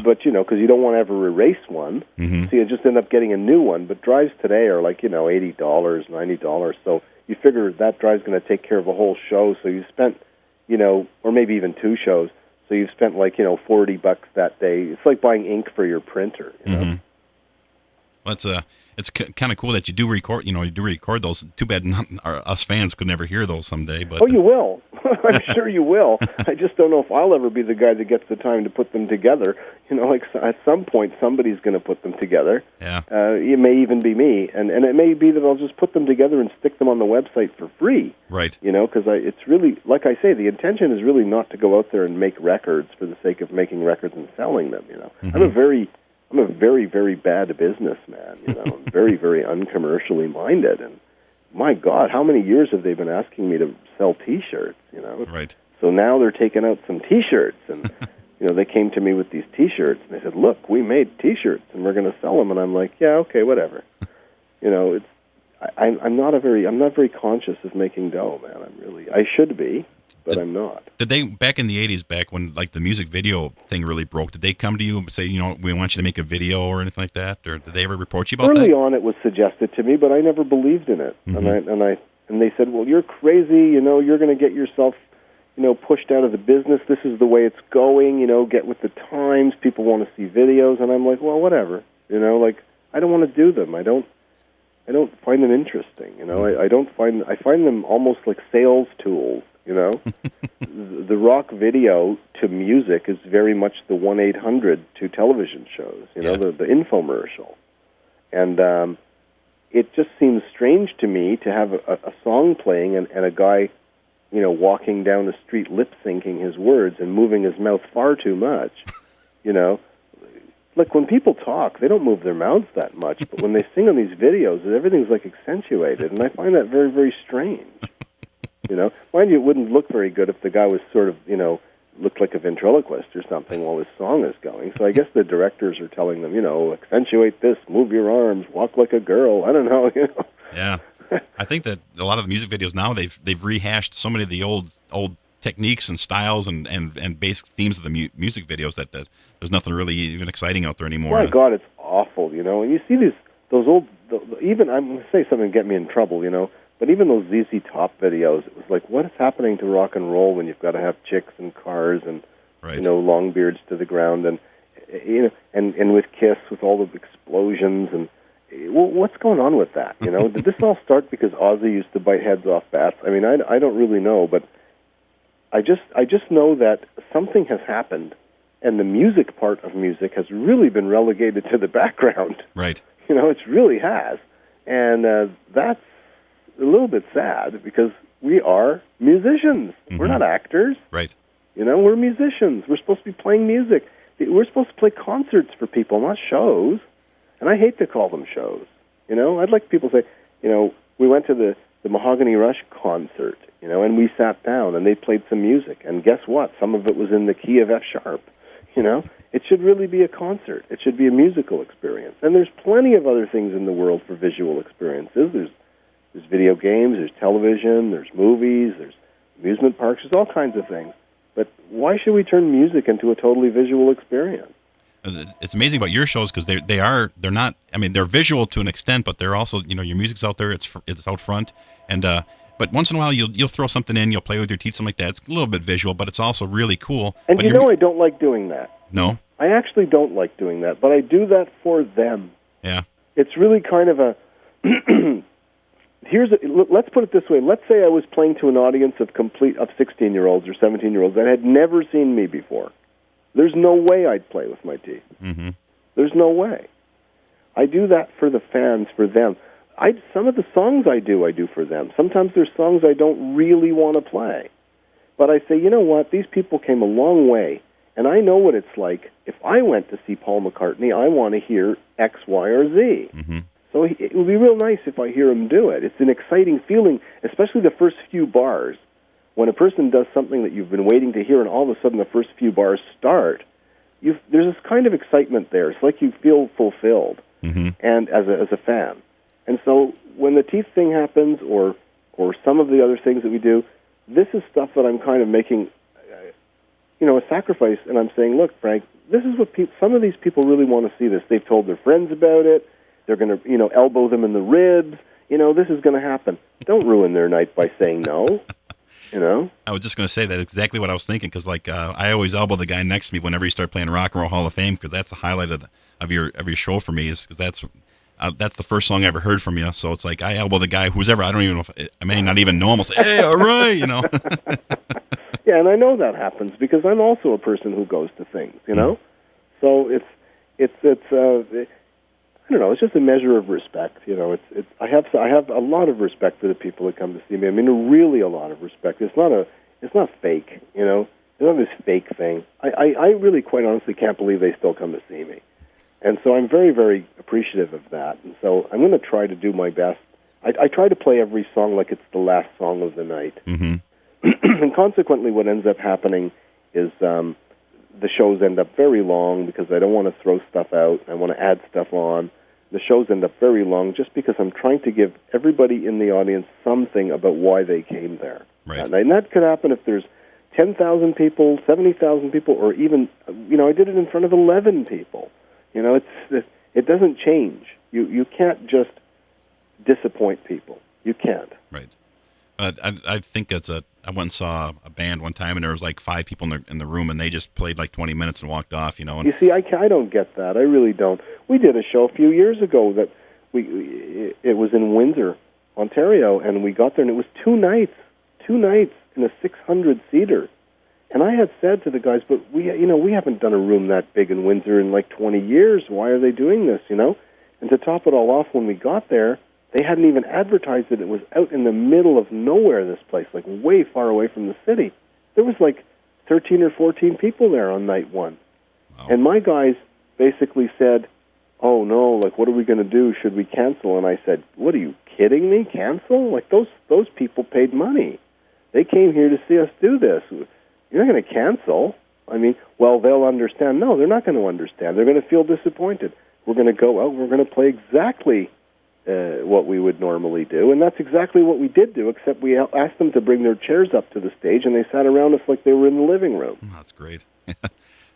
but because you don't want to ever erase one, Mm-hmm. so you just end up getting a new one. But drives today are like $80, $90. So you figure that drive's going to take care of a whole show. So you spent, or maybe even two shows. So you've spent like $40 that day. It's like buying ink for your printer. Mm-hmm. Well, it's kind of cool that you do record. You do record those. Too bad us fans could never hear those someday. But you will. I'm sure you will. I just don't know if I'll ever be the guy that gets the time to put them together. Like at some point somebody's going to put them together. Yeah. It may even be me, and it may be that I'll just put them together and stick them on the website for free. Right. Because it's really, like I say, the intention is really not to go out there and make records for the sake of making records and selling them. Mm-hmm. I'm a very, very bad businessman. I'm very, very uncommercially minded, and my God, how many years have they been asking me to sell T-shirts? Right. So now they're taking out some T-shirts, and they came to me with these T-shirts, and they said, "Look, we made T-shirts, and we're going to sell them." And I'm like, "Yeah, okay, whatever." I'm not very conscious of making dough, man. I should be, but I'm not. Did they, back in the 80s, back when like the music video thing really broke, did they come to you and say, we want you to make a video or anything like that? Or did they ever report you about that? Early on it was suggested to me, but I never believed in it. Mm-hmm. And they said, "Well, you're crazy, you're going to get yourself, pushed out of the business. This is the way it's going, get with the times. People want to see videos." And I'm like, "Well, whatever." I don't want to do them. I don't find them interesting. I find them almost like sales tools. The rock video to music is very much the 1-800 to television shows. The infomercial, and it just seems strange to me to have a song playing and a guy, walking down the street lip syncing his words and moving his mouth far too much. Like when people talk, they don't move their mouths that much, but when they sing on these videos, everything's like accentuated, and I find that very, very strange. Mind you, it wouldn't look very good if the guy was sort of, looked like a ventriloquist or something while his song is going. So I guess the directors are telling them, accentuate this, move your arms, walk like a girl. I don't know. Yeah, I think that a lot of the music videos now they've rehashed so many of the old techniques and styles and basic themes of the music videos that there's nothing really even exciting out there anymore. My God, it's awful. And you see those old, even I'm going to say something to get me in trouble. But even those ZZ Top videos, it was like, what is happening to rock and roll when you've got to have chicks and cars and long beards to the ground, and and with Kiss with all the explosions and what's going on with that? Did this all start because Ozzy used to bite heads off bats? I mean, I don't really know, but I just know that something has happened, and the music part of music has really been relegated to the background. Right. It really has, and that's a little bit sad because we are musicians. Mm-hmm. We're not actors. Right. We're musicians. We're supposed to be playing music. We're supposed to play concerts for people, not shows. And I hate to call them shows. I'd like people to say, we went to the Mahogany Rush concert, and we sat down and they played some music. And guess what? Some of it was in the key of F sharp. It should really be a concert. It should be a musical experience. And there's plenty of other things in the world for visual experiences. There's video games, there's television, there's movies, there's amusement parks, there's all kinds of things. But why should we turn music into a totally visual experience? It's amazing about your shows because they're not. I mean, they're visual to an extent, but they're also your music's out there. It's out front, and but once in a while you'll throw something in. You'll play with your teeth, something like that. It's a little bit visual, but it's also really cool. And but I don't like doing that. No, I actually don't like doing that, but I do that for them. Yeah, it's really kind of a. Let's put it this way. Let's say I was playing to an audience of 16-year-olds or 17-year-olds that had never seen me before. There's no way I'd play with my teeth. Mm-hmm. There's no way. I do that for the fans, for them. Some of the songs I do for them. Sometimes there's songs I don't really want to play. But I say, you know what? These people came a long way, and I know what it's like. If I went to see Paul McCartney, I want to hear X, Y, or Z. Mm-hmm. So it would be real nice if I hear him do it. It's an exciting feeling, especially the first few bars. When a person does something that you've been waiting to hear and all of a sudden the first few bars start, there's this kind of excitement there. It's like you feel fulfilled, mm-hmm. and as a fan. And so when the teeth thing happens or some of the other things that we do, this is stuff that I'm kind of making a sacrifice, and I'm saying, look, Frank, this is what some of these people really want to see this. They've told their friends about it. They're going to, elbow them in the ribs. This is going to happen. Don't ruin their night by saying no. I was just going to say that exactly what I was thinking because, I always elbow the guy next to me whenever you start playing Rock and Roll Hall of Fame because that's the highlight of your show for me is because that's the first song I ever heard from you. So it's like I elbow the guy who's ever I don't even know if I may not even know him. I'll say, hey, all right, Yeah, and I know that happens because I'm also a person who goes to things, Mm-hmm. So it's I don't know. It's just a measure of respect. I have a lot of respect for the people that come to see me. I mean, really a lot of respect. It's not fake. It's not this fake thing. I really, quite honestly, can't believe they still come to see me, and so I'm very, very appreciative of that. And so I'm going to try to do my best. I try to play every song like it's the last song of the night, mm-hmm. and consequently, what ends up happening is the shows end up very long because I don't want to throw stuff out. I want to add stuff on. The shows end up very long just because I'm trying to give everybody in the audience something about why they came there. Right. And that could happen if there's 10,000 people, 70,000 people, or even, I did it in front of 11 people. It doesn't change. You can't just disappoint people. You can't. Right. I think I went and saw a band one time, and there was like 5 people in the room, and they just played like 20 minutes and walked off. And you see, I don't get that. I really don't. We did a show a few years ago that it was in Windsor, Ontario, and we got there, and it was 2 nights in a 600-seater. And I had said to the guys, but we haven't done a room that big in Windsor in like 20 years. Why are they doing this? And to top it all off, when we got there, they hadn't even advertised it. It was out in the middle of nowhere, this place, like way far away from the city. There was like 13 or 14 people there on night 1. Wow. And my guys basically said, oh, no, like, what are we going to do? Should we cancel? And I said, what, are you kidding me? Cancel? Like, those people paid money. They came here to see us do this. You're not going to cancel. I mean, well, they'll understand. No, they're not going to understand. They're going to feel disappointed. We're going to go out. We're going to play exactly what we would normally do, and that's exactly what we did do, except we asked them to bring their chairs up to the stage, and they sat around us like they were in the living room. Oh, that's great.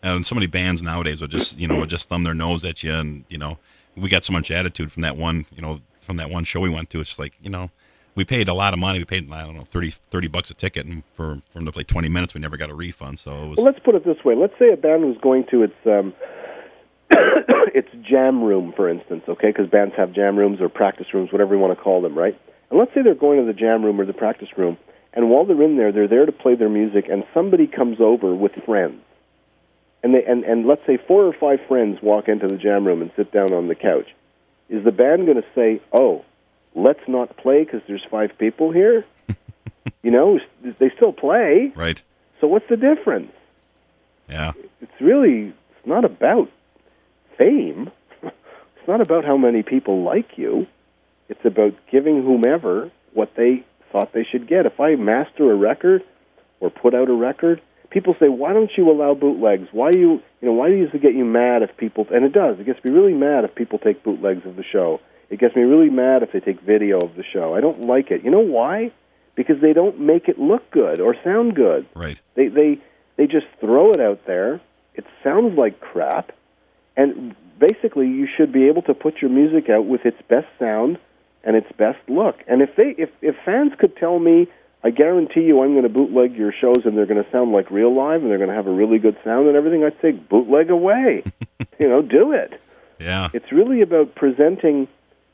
And so many bands nowadays would just thumb their nose at you, and we got so much attitude from that one show we went to. It's like, we paid a lot of money. We paid, I don't know, $30 a ticket, and for them to play 20 minutes, we never got a refund. So it was. Well, let's put it this way. Let's say a band was going to its its jam room, for instance, okay? Because bands have jam rooms or practice rooms, whatever you want to call them, right? And let's say they're going to the jam room or the practice room, and while they're in there, they're there to play their music, and somebody comes over with friends. And let's say 4 or 5 friends walk into the jam room and sit down on the couch. Is the band going to say, oh, let's not play because there's 5 people here? You know, they still play. Right. So what's the difference? Yeah. It's not about fame. It's not about how many people like you. It's about giving whomever what they thought they should get. If I master a record or put out a record, people say, why don't you allow bootlegs? Why does it get you mad if people, and it does, it gets me really mad if people take bootlegs of the show. It gets me really mad if they take video of the show. I don't like it. You know why? Because they don't make it look good or sound good. Right. They just throw it out there. It sounds like crap. And basically, you should be able to put your music out with its best sound and its best look. And if fans could tell me, I guarantee you I'm going to bootleg your shows and they're going to sound like REalLive and they're going to have a really good sound and everything, I'd say bootleg away. Do it. Yeah. It's really about presenting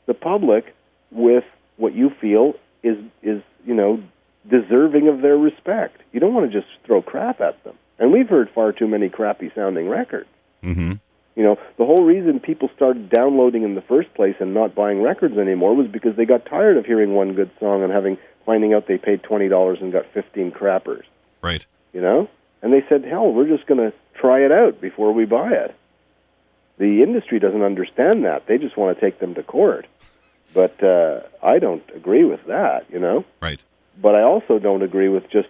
the public with what you feel is deserving of their respect. You don't want to just throw crap at them. And we've heard far too many crappy-sounding records. Mm-hmm. The whole reason people started downloading in the first place and not buying records anymore was because they got tired of hearing one good song and finding out they paid $20 and got 15 crappers. Right. And they said, hell, we're just going to try it out before we buy it. The industry doesn't understand that. They just want to take them to court. But I don't agree with that, Right. But I also don't agree with just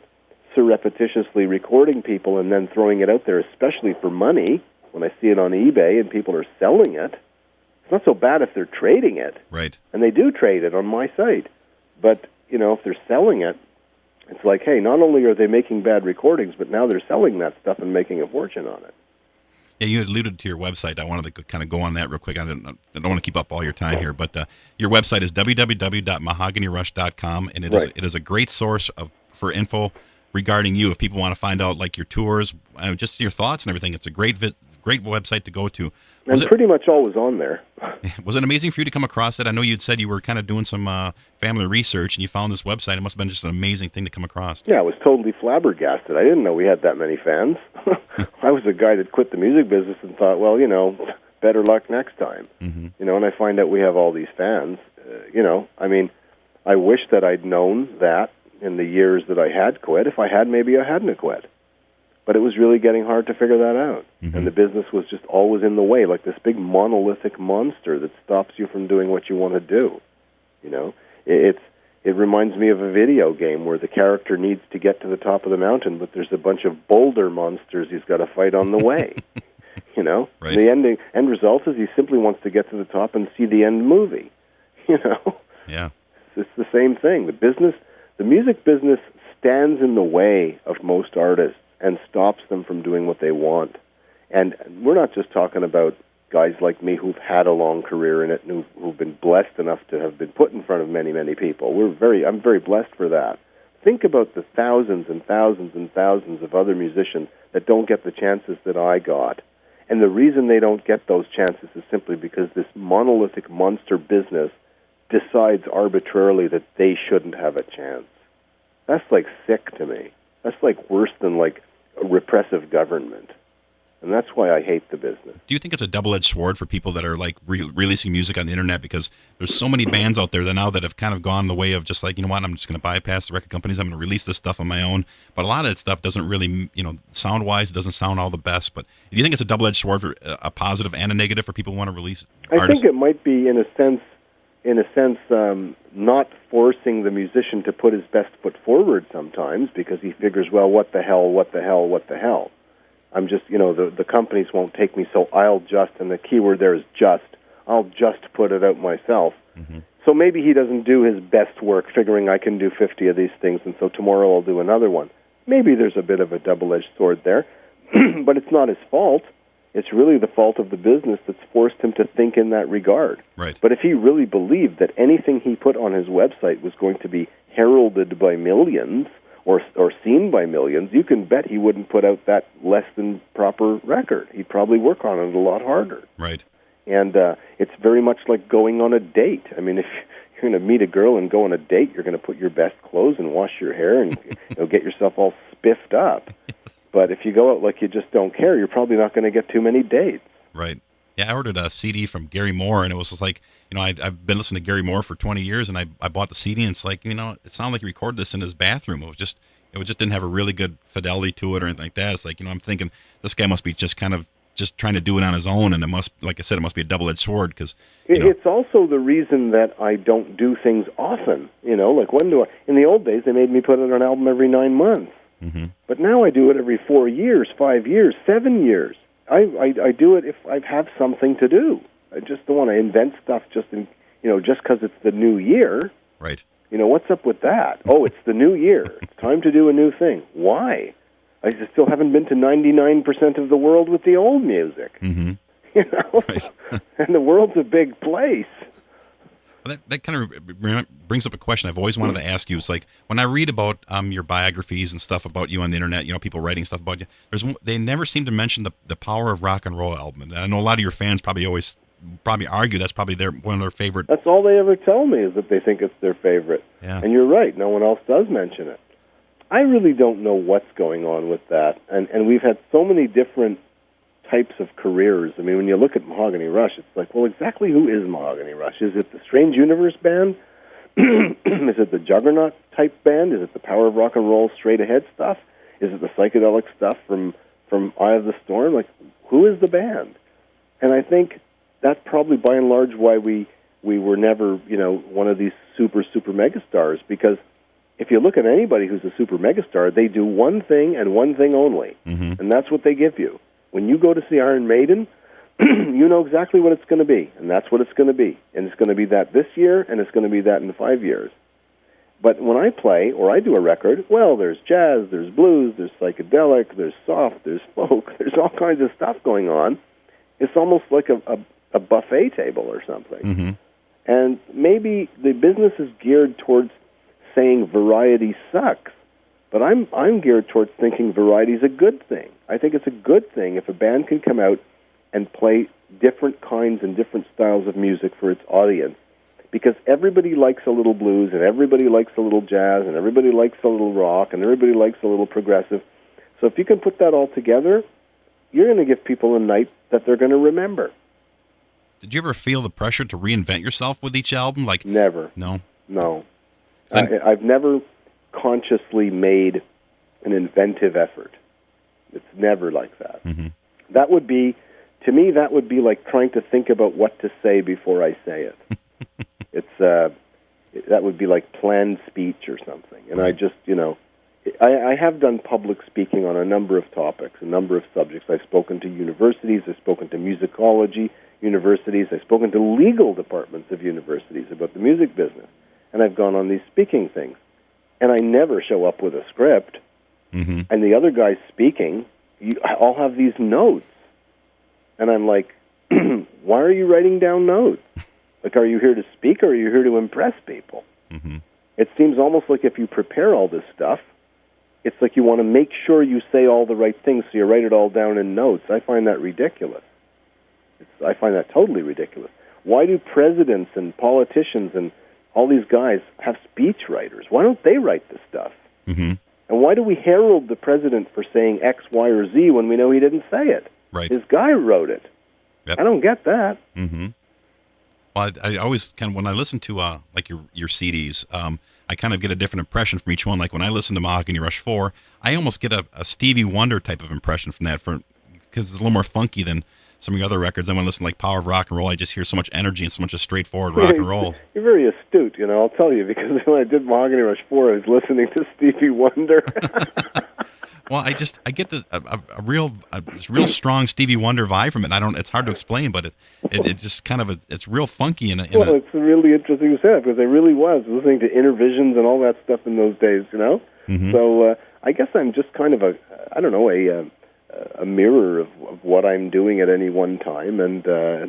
surreptitiously recording people and then throwing it out there, especially for money, when I see it on eBay and people are selling it. It's not so bad if they're trading it. Right. And they do trade it on my site. But, if they're selling it, it's like, hey, not only are they making bad recordings, but now they're selling that stuff and making a fortune on it. Yeah, you alluded to your website. I wanted to kind of go on that real quick. I don't want to keep up all your time here, but your website is www.mahoganyrush.com, and it is a great source for info regarding you. If people want to find out like your tours, just your thoughts and everything, it's a great website to go to. I'm pretty much always on there. Was it amazing for you to come across it? I know you'd said you were kind of doing some family research, and you found this website. It must have been just an amazing thing to come across. Yeah, I was totally flabbergasted. I didn't know we had that many fans. I was a guy that quit the music business and thought, well, better luck next time. Mm-hmm. And I find out we have all these fans. I wish that I'd known that in the years that I had quit. If I had, maybe I hadn't quit. But it was really getting hard to figure that out. Mm-hmm. And the business was just always in the way, like this big monolithic monster that stops you from doing what you want to do. It reminds me of a video game where the character needs to get to the top of the mountain, but there's a bunch of boulder monsters he's got to fight on the way. Right. The end result is he simply wants to get to the top and see the end movie. Yeah. It's the same thing. The music business stands in the way of most artists and stops them from doing what they want. And we're not just talking about guys like me who've had a long career in it and who've been blessed enough to have been put in front of many, many people. I'm very blessed for that. Think about the thousands and thousands and thousands of other musicians that don't get the chances that I got. And the reason they don't get those chances is simply because this monolithic monster business decides arbitrarily that they shouldn't have a chance. That's like sick to me. That's like worse than like a repressive government. And that's why I hate the business. Do you think it's a double-edged sword for people that are like releasing music on the internet? Because there's so many bands out there that have kind of gone the way of just like, I'm just going to bypass the record companies. I'm going to release this stuff on my own. But a lot of that stuff doesn't really, sound-wise, it doesn't sound all the best. But do you think it's a double-edged sword for a positive and a negative for people who want to release artists? I think it might be, in a sense, not forcing the musician to put his best foot forward sometimes because he figures, well, what the hell? I'm just, the companies won't take me, so I'll just, and the key word there is just, I'll just put it out myself. Mm-hmm. So maybe he doesn't do his best work figuring I can do 50 of these things, and so tomorrow I'll do another one. Maybe there's a bit of a double-edged sword there, but it's not his fault. It's really the fault of the business that's forced him to think in that regard. Right. But if he really believed that anything he put on his website was going to be heralded by millions or seen by millions, you can bet he wouldn't put out that less than proper record. He'd probably work on it a lot harder. Right. And it's very much like going on a date. I mean, if you're going to meet a girl and go on a date, you're going to put your best clothes and wash your hair and get yourself all spiffed up. Yes. But if you go out like you just don't care, you're probably not going to get too many dates. Right. Yeah, I ordered a CD from Gary Moore, and it was just like, I've been listening to Gary Moore for 20 years, and I bought the CD, and it's like, it sounded like he recorded this in his bathroom. It just didn't have a really good fidelity to it or anything like that. It's like, I'm thinking this guy must be just kind of just trying to do it on his own, and it must, like I said, it must be a double-edged sword because it's also the reason that I don't do things often. Like in the old days they made me put out an album every 9 months, but now I do it every 4 years, 5 years, 7 years. I do it if I have something to do. I just don't want to invent stuff just because it's the new year. Right. What's up with that? Oh, it's the new year. It's time to do a new thing. Why? I still haven't been to 99% of the world with the old music. Mm-hmm. Right. And the world's a big place. Well, that kind of brings up a question I've always wanted to ask you. It's like when I read about your biographies and stuff about you on the internet, people writing stuff about you. They never seem to mention the Power of Rock and Roll album. And I know a lot of your fans probably argue that's probably one of their favorite. That's all they ever tell me is that they think it's their favorite. Yeah. And you're right. No one else does mention it. I really don't know what's going on with that. And we've had so many different types of careers. I mean, when you look at Mahogany Rush, it's like, well, exactly who is Mahogany Rush? Is it the Strange Universe band? Is it the Juggernaut type band? Is it the Power of Rock and Roll straight ahead stuff? Is it the psychedelic stuff from Eye of the Storm? Like, who is the band? And I think that's probably by and large why we were never, one of these super megastars, because if you look at anybody who's a super megastar, they do one thing and one thing only, and that's what they give you. When you go to see Iron Maiden, you know exactly what it's going to be, and that's what it's going to be. And it's going to be that this year, and it's going to be that in 5 years. But when I play, or I do a record, well, there's jazz, there's blues, there's psychedelic, there's soft, there's folk, there's all kinds of stuff going on. It's almost like a buffet table or something. Mm-hmm. And maybe the business is geared towards saying variety sucks, but I'm geared towards thinking variety is a good thing. I think it's a good thing if a band can come out and play different kinds and different styles of music for its audience, because everybody likes a little blues, and everybody likes a little jazz, and everybody likes a little rock, and everybody likes a little progressive. So if you can put that all together, you're going to give people a night that they're going to remember. Did you ever feel the pressure to reinvent yourself with each album? Like Never. No? No. I've never consciously made an inventive effort. It's never like that. Mm-hmm. That would be, to me, that would be like trying to think about what to say before I say it. That would be like planned speech or something. And I just, I have done public speaking on a number of topics, a number of subjects. I've spoken to universities, I've spoken to musicology universities, I've spoken to legal departments of universities about the music business, and I've gone on these speaking things. And I never show up with a script. Mm-hmm. And the other guy's speaking, I'll have these notes. And I'm like, why are you writing down notes? Like, are you here to speak or are you here to impress people? Mm-hmm. It seems almost like if you prepare all this stuff, it's like you want to make sure you say all the right things, so you write it all down in notes. I find that ridiculous. I find that totally ridiculous. Why do presidents and politicians and all these guys have speech writers? Why don't they write this stuff? Mm-hmm. And why do we herald the president for saying X, Y, or Z when we know he didn't say it? Right. His guy wrote it. Yep. I don't get that. Mm-hmm. Well, I always kind of, when I listen to like your CDs, I kind of get a different impression from each one. Like when I listen to Mahogany Rush 4, I almost get a Stevie Wonder type of impression from that, because it's a little more funky than some of your other records. Then when I listen to like Power of Rock and Roll, I just hear so much energy and so much of straightforward rock and roll. You're very astute, I'll tell you, because when I did Mahogany Rush 4, I was listening to Stevie Wonder. Well, I get a real strong Stevie Wonder vibe from it. And it's hard to explain, but it just kind of it's real funky it's really interesting to say that, because I really was listening to Intervisions and all that stuff in those days, Mm-hmm. So I guess I'm just kind of a a mirror of what I'm doing at any one time, and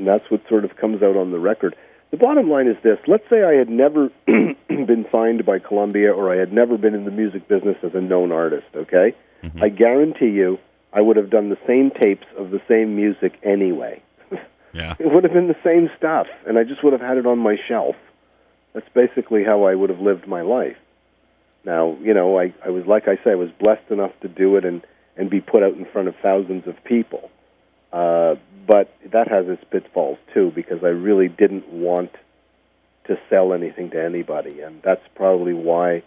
that's what sort of comes out on the record. The bottom line is this: let's say I had never been signed by Columbia, or I had never been in the music business as a known artist. Okay, I guarantee you, I would have done the same tapes of the same music anyway. Yeah. It would have been the same stuff, and I just would have had it on my shelf. That's basically how I would have lived my life. Now, I was, like I say, I was blessed enough to do it and be put out in front of thousands of people. But that has its pitfalls, too, because I really didn't want to sell anything to anybody, and that's probably why,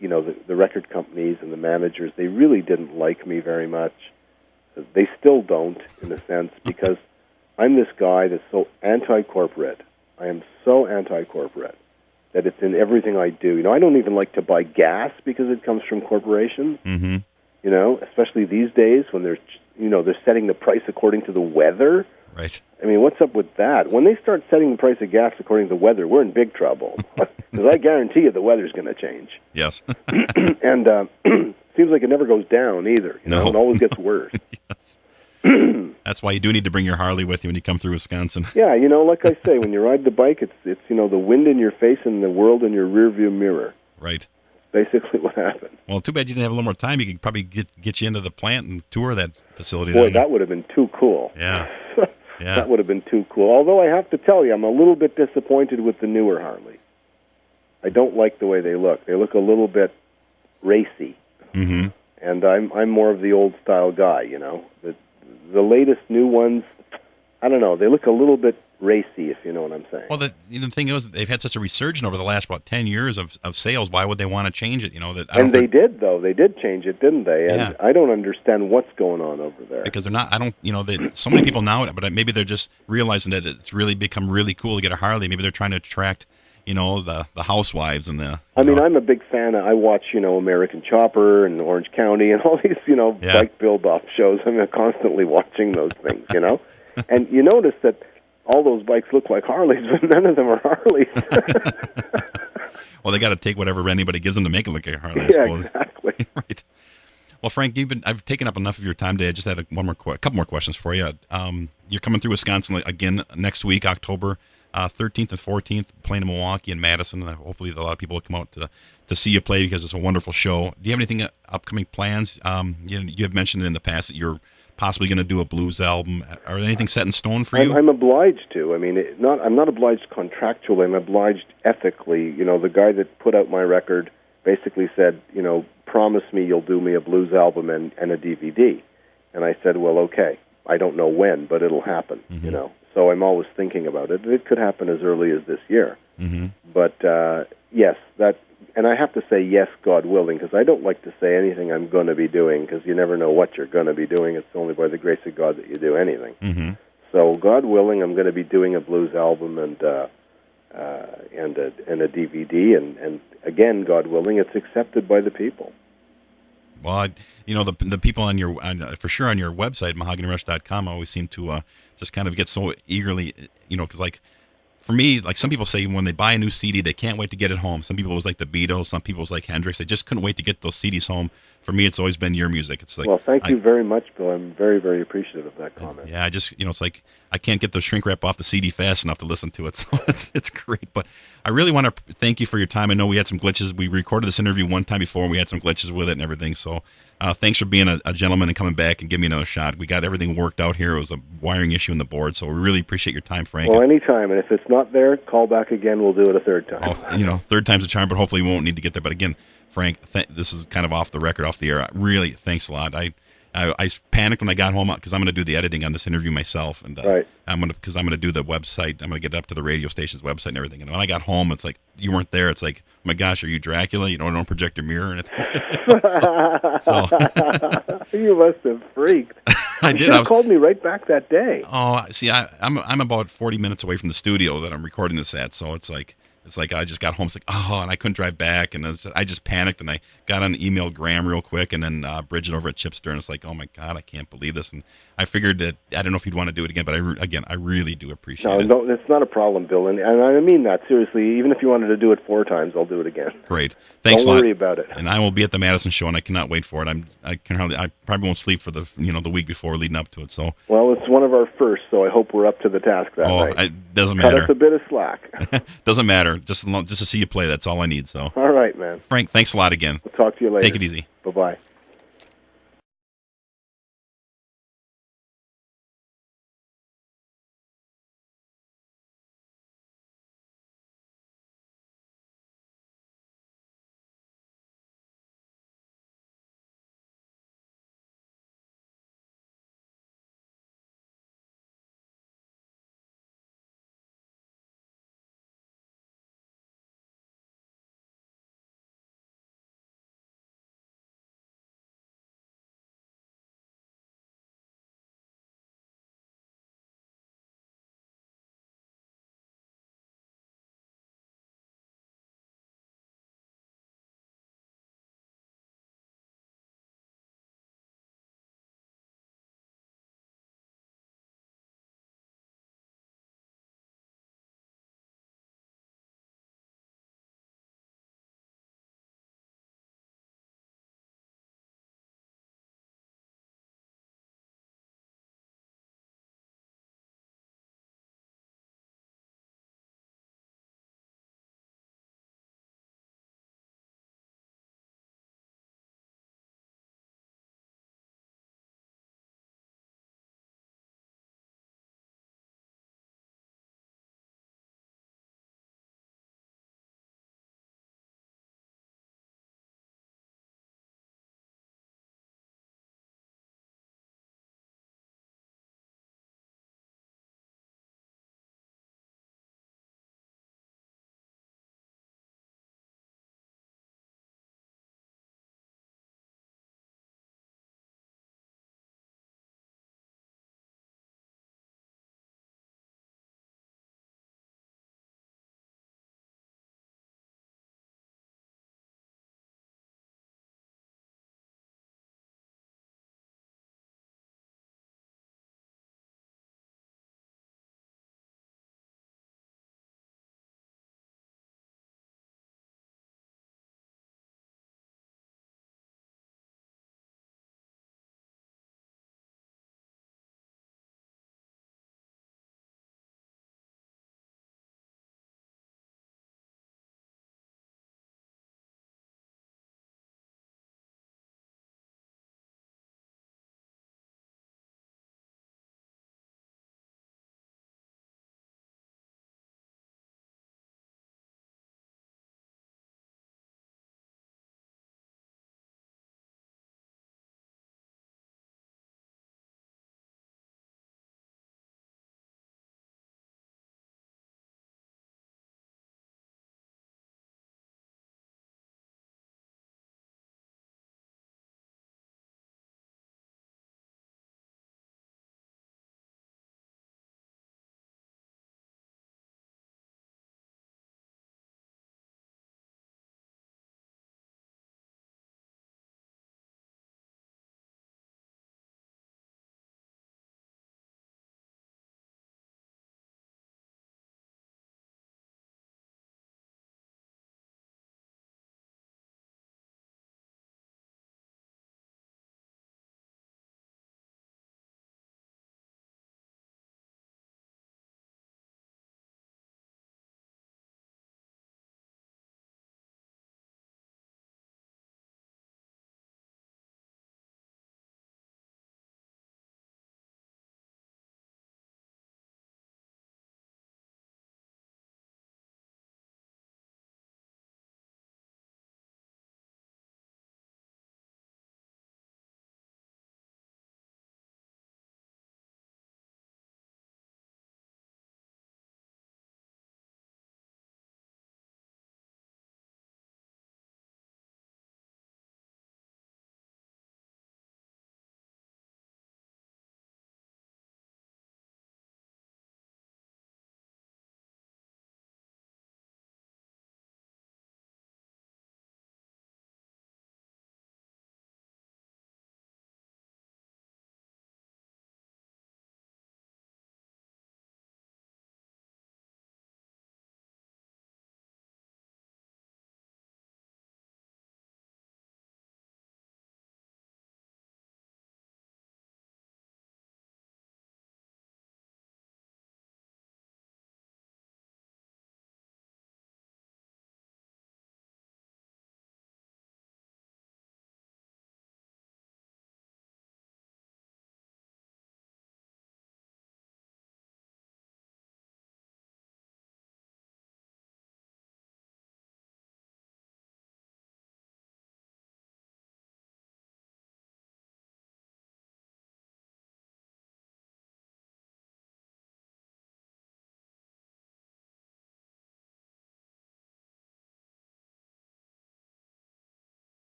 the record companies and the managers, they really didn't like me very much. They still don't, in a sense, because I'm this guy that's so anti-corporate. I am so anti-corporate that it's in everything I do. I don't even like to buy gas because it comes from corporations. Mm-hmm. Especially these days when they're setting the price according to the weather. Right. I mean, what's up with that? When they start setting the price of gas according to the weather, we're in big trouble. Because I guarantee you the weather's going to change. Yes. And seems like it never goes down either. No. It always gets worse. Yes. That's why you do need to bring your Harley with you when you come through Wisconsin. Yeah, like I say, when you ride the bike, it's the wind in your face and the world in your rearview mirror. Right. Basically what happened. Well, too bad you didn't have a little more time. You could probably get you into the plant and tour that facility. Boy, that would have been too cool. Yeah. Yeah. That would have been too cool. Although I have to tell you, I'm a little bit disappointed with the newer Harleys. I don't like the way they look. They look a little bit racy. Mm-hmm. And I'm more of the old style guy, The latest new ones, I don't know, they look a little bit racy, if you know what I'm saying. Well, the thing is, they've had such a resurgence over the last, about 10 years of sales. Why would they want to change it? They did, though. They did change it, didn't they? And yeah. I don't understand what's going on over there. Because they're not, so many people now, but maybe they're just realizing that it's really become really cool to get a Harley. Maybe they're trying to attract, the housewives and the... I'm a big fan. I watch, American Chopper and Orange County and all these, bike build-off shows. I'm constantly watching those things, And you notice that all those bikes look like Harleys, but none of them are Harleys. Well, they got to take whatever anybody gives them to make it look like a Harley, I yeah, suppose. Exactly. Right. Well, Frank, I've taken up enough of your time today. I just had a couple more questions for you. You're coming through Wisconsin again next week, October 13th and 14th, playing in Milwaukee and Madison. And hopefully a lot of people will come out to see you play because it's a wonderful show. Do you have anything upcoming plans? You have mentioned in the past that you're possibly going to do a blues album. Are there anything set in stone for you? I'm obliged to. I mean, I'm not obliged contractually. I'm obliged ethically. The guy that put out my record basically said, promise me you'll do me a blues album and a DVD. And I said, well, okay. I don't know when, but it'll happen, Mm-hmm. So I'm always thinking about it. It could happen as early as this year. Mm-hmm. But, yes, and I have to say yes, God willing, because I don't like to say anything I'm going to be doing, because you never know what you're going to be doing. It's only by the grace of God that you do anything. Mm-hmm. So, God willing, I'm going to be doing a blues album and a DVD, and again, God willing, it's accepted by the people. Well, the people for sure on your website, mahoganyrush.com, always seem to just kind of get so eagerly, because for me, some people say when they buy a new CD, they can't wait to get it home. Some people it was like the Beatles, some people it was like Hendrix. They just couldn't wait to get those CDs home. For me, it's always been your music. It's like, well, thank you very much, Bill. I'm very, very appreciative of that comment. Yeah, I just, it's like I can't get the shrink wrap off the CD fast enough to listen to it. So it's great. But I really want to thank you for your time. I know we had some glitches. We recorded this interview one time before, and we had some glitches with it and everything. So thanks for being a gentleman and coming back and giving me another shot. We got everything worked out here. It was a wiring issue in the board, so we really appreciate your time, Frank. Well, anytime. And if it's not there, call back again. We'll do it a third time. Third time's a charm, but hopefully we won't need to get there. But again, Frank, this is kind of off the record, off the air. Really, thanks a lot. I panicked when I got home because I'm going to do the editing on this interview myself, and right. I'm going to do the website. I'm going to get it up to the radio station's website and everything. And when I got home, it's like you weren't there. It's like, oh my gosh, are you Dracula? Don't project your mirror and so you must have freaked. I did. You should have called me right back that day. Oh, see, I'm about 40 minutes away from the studio that I'm recording this at, so it's like It's like I just got home. It's like, oh, and I couldn't drive back, and I just panicked, and I got on email Graham real quick, and then Bridget over at Chipster, and it's like, oh my God, I can't believe this. And I figured that I don't know if you'd want to do it again, but I really do appreciate it. No, it's not a problem, Bill, and I mean that seriously. Even if you wanted to do it 4 times, I'll do it again. Great, thanks Don't a lot. worry about it. And I will be at the Madison show, and I cannot wait for it. I probably won't sleep for the week before leading up to it. So well, it's one of our first, so I hope we're up to the task that night. It doesn't Cut matter. us a bit of slack. Doesn't matter. Just to see you play. That's all I need. So all right, man. Frank, thanks a lot again. We'll talk to you later. Take it easy. Bye-bye.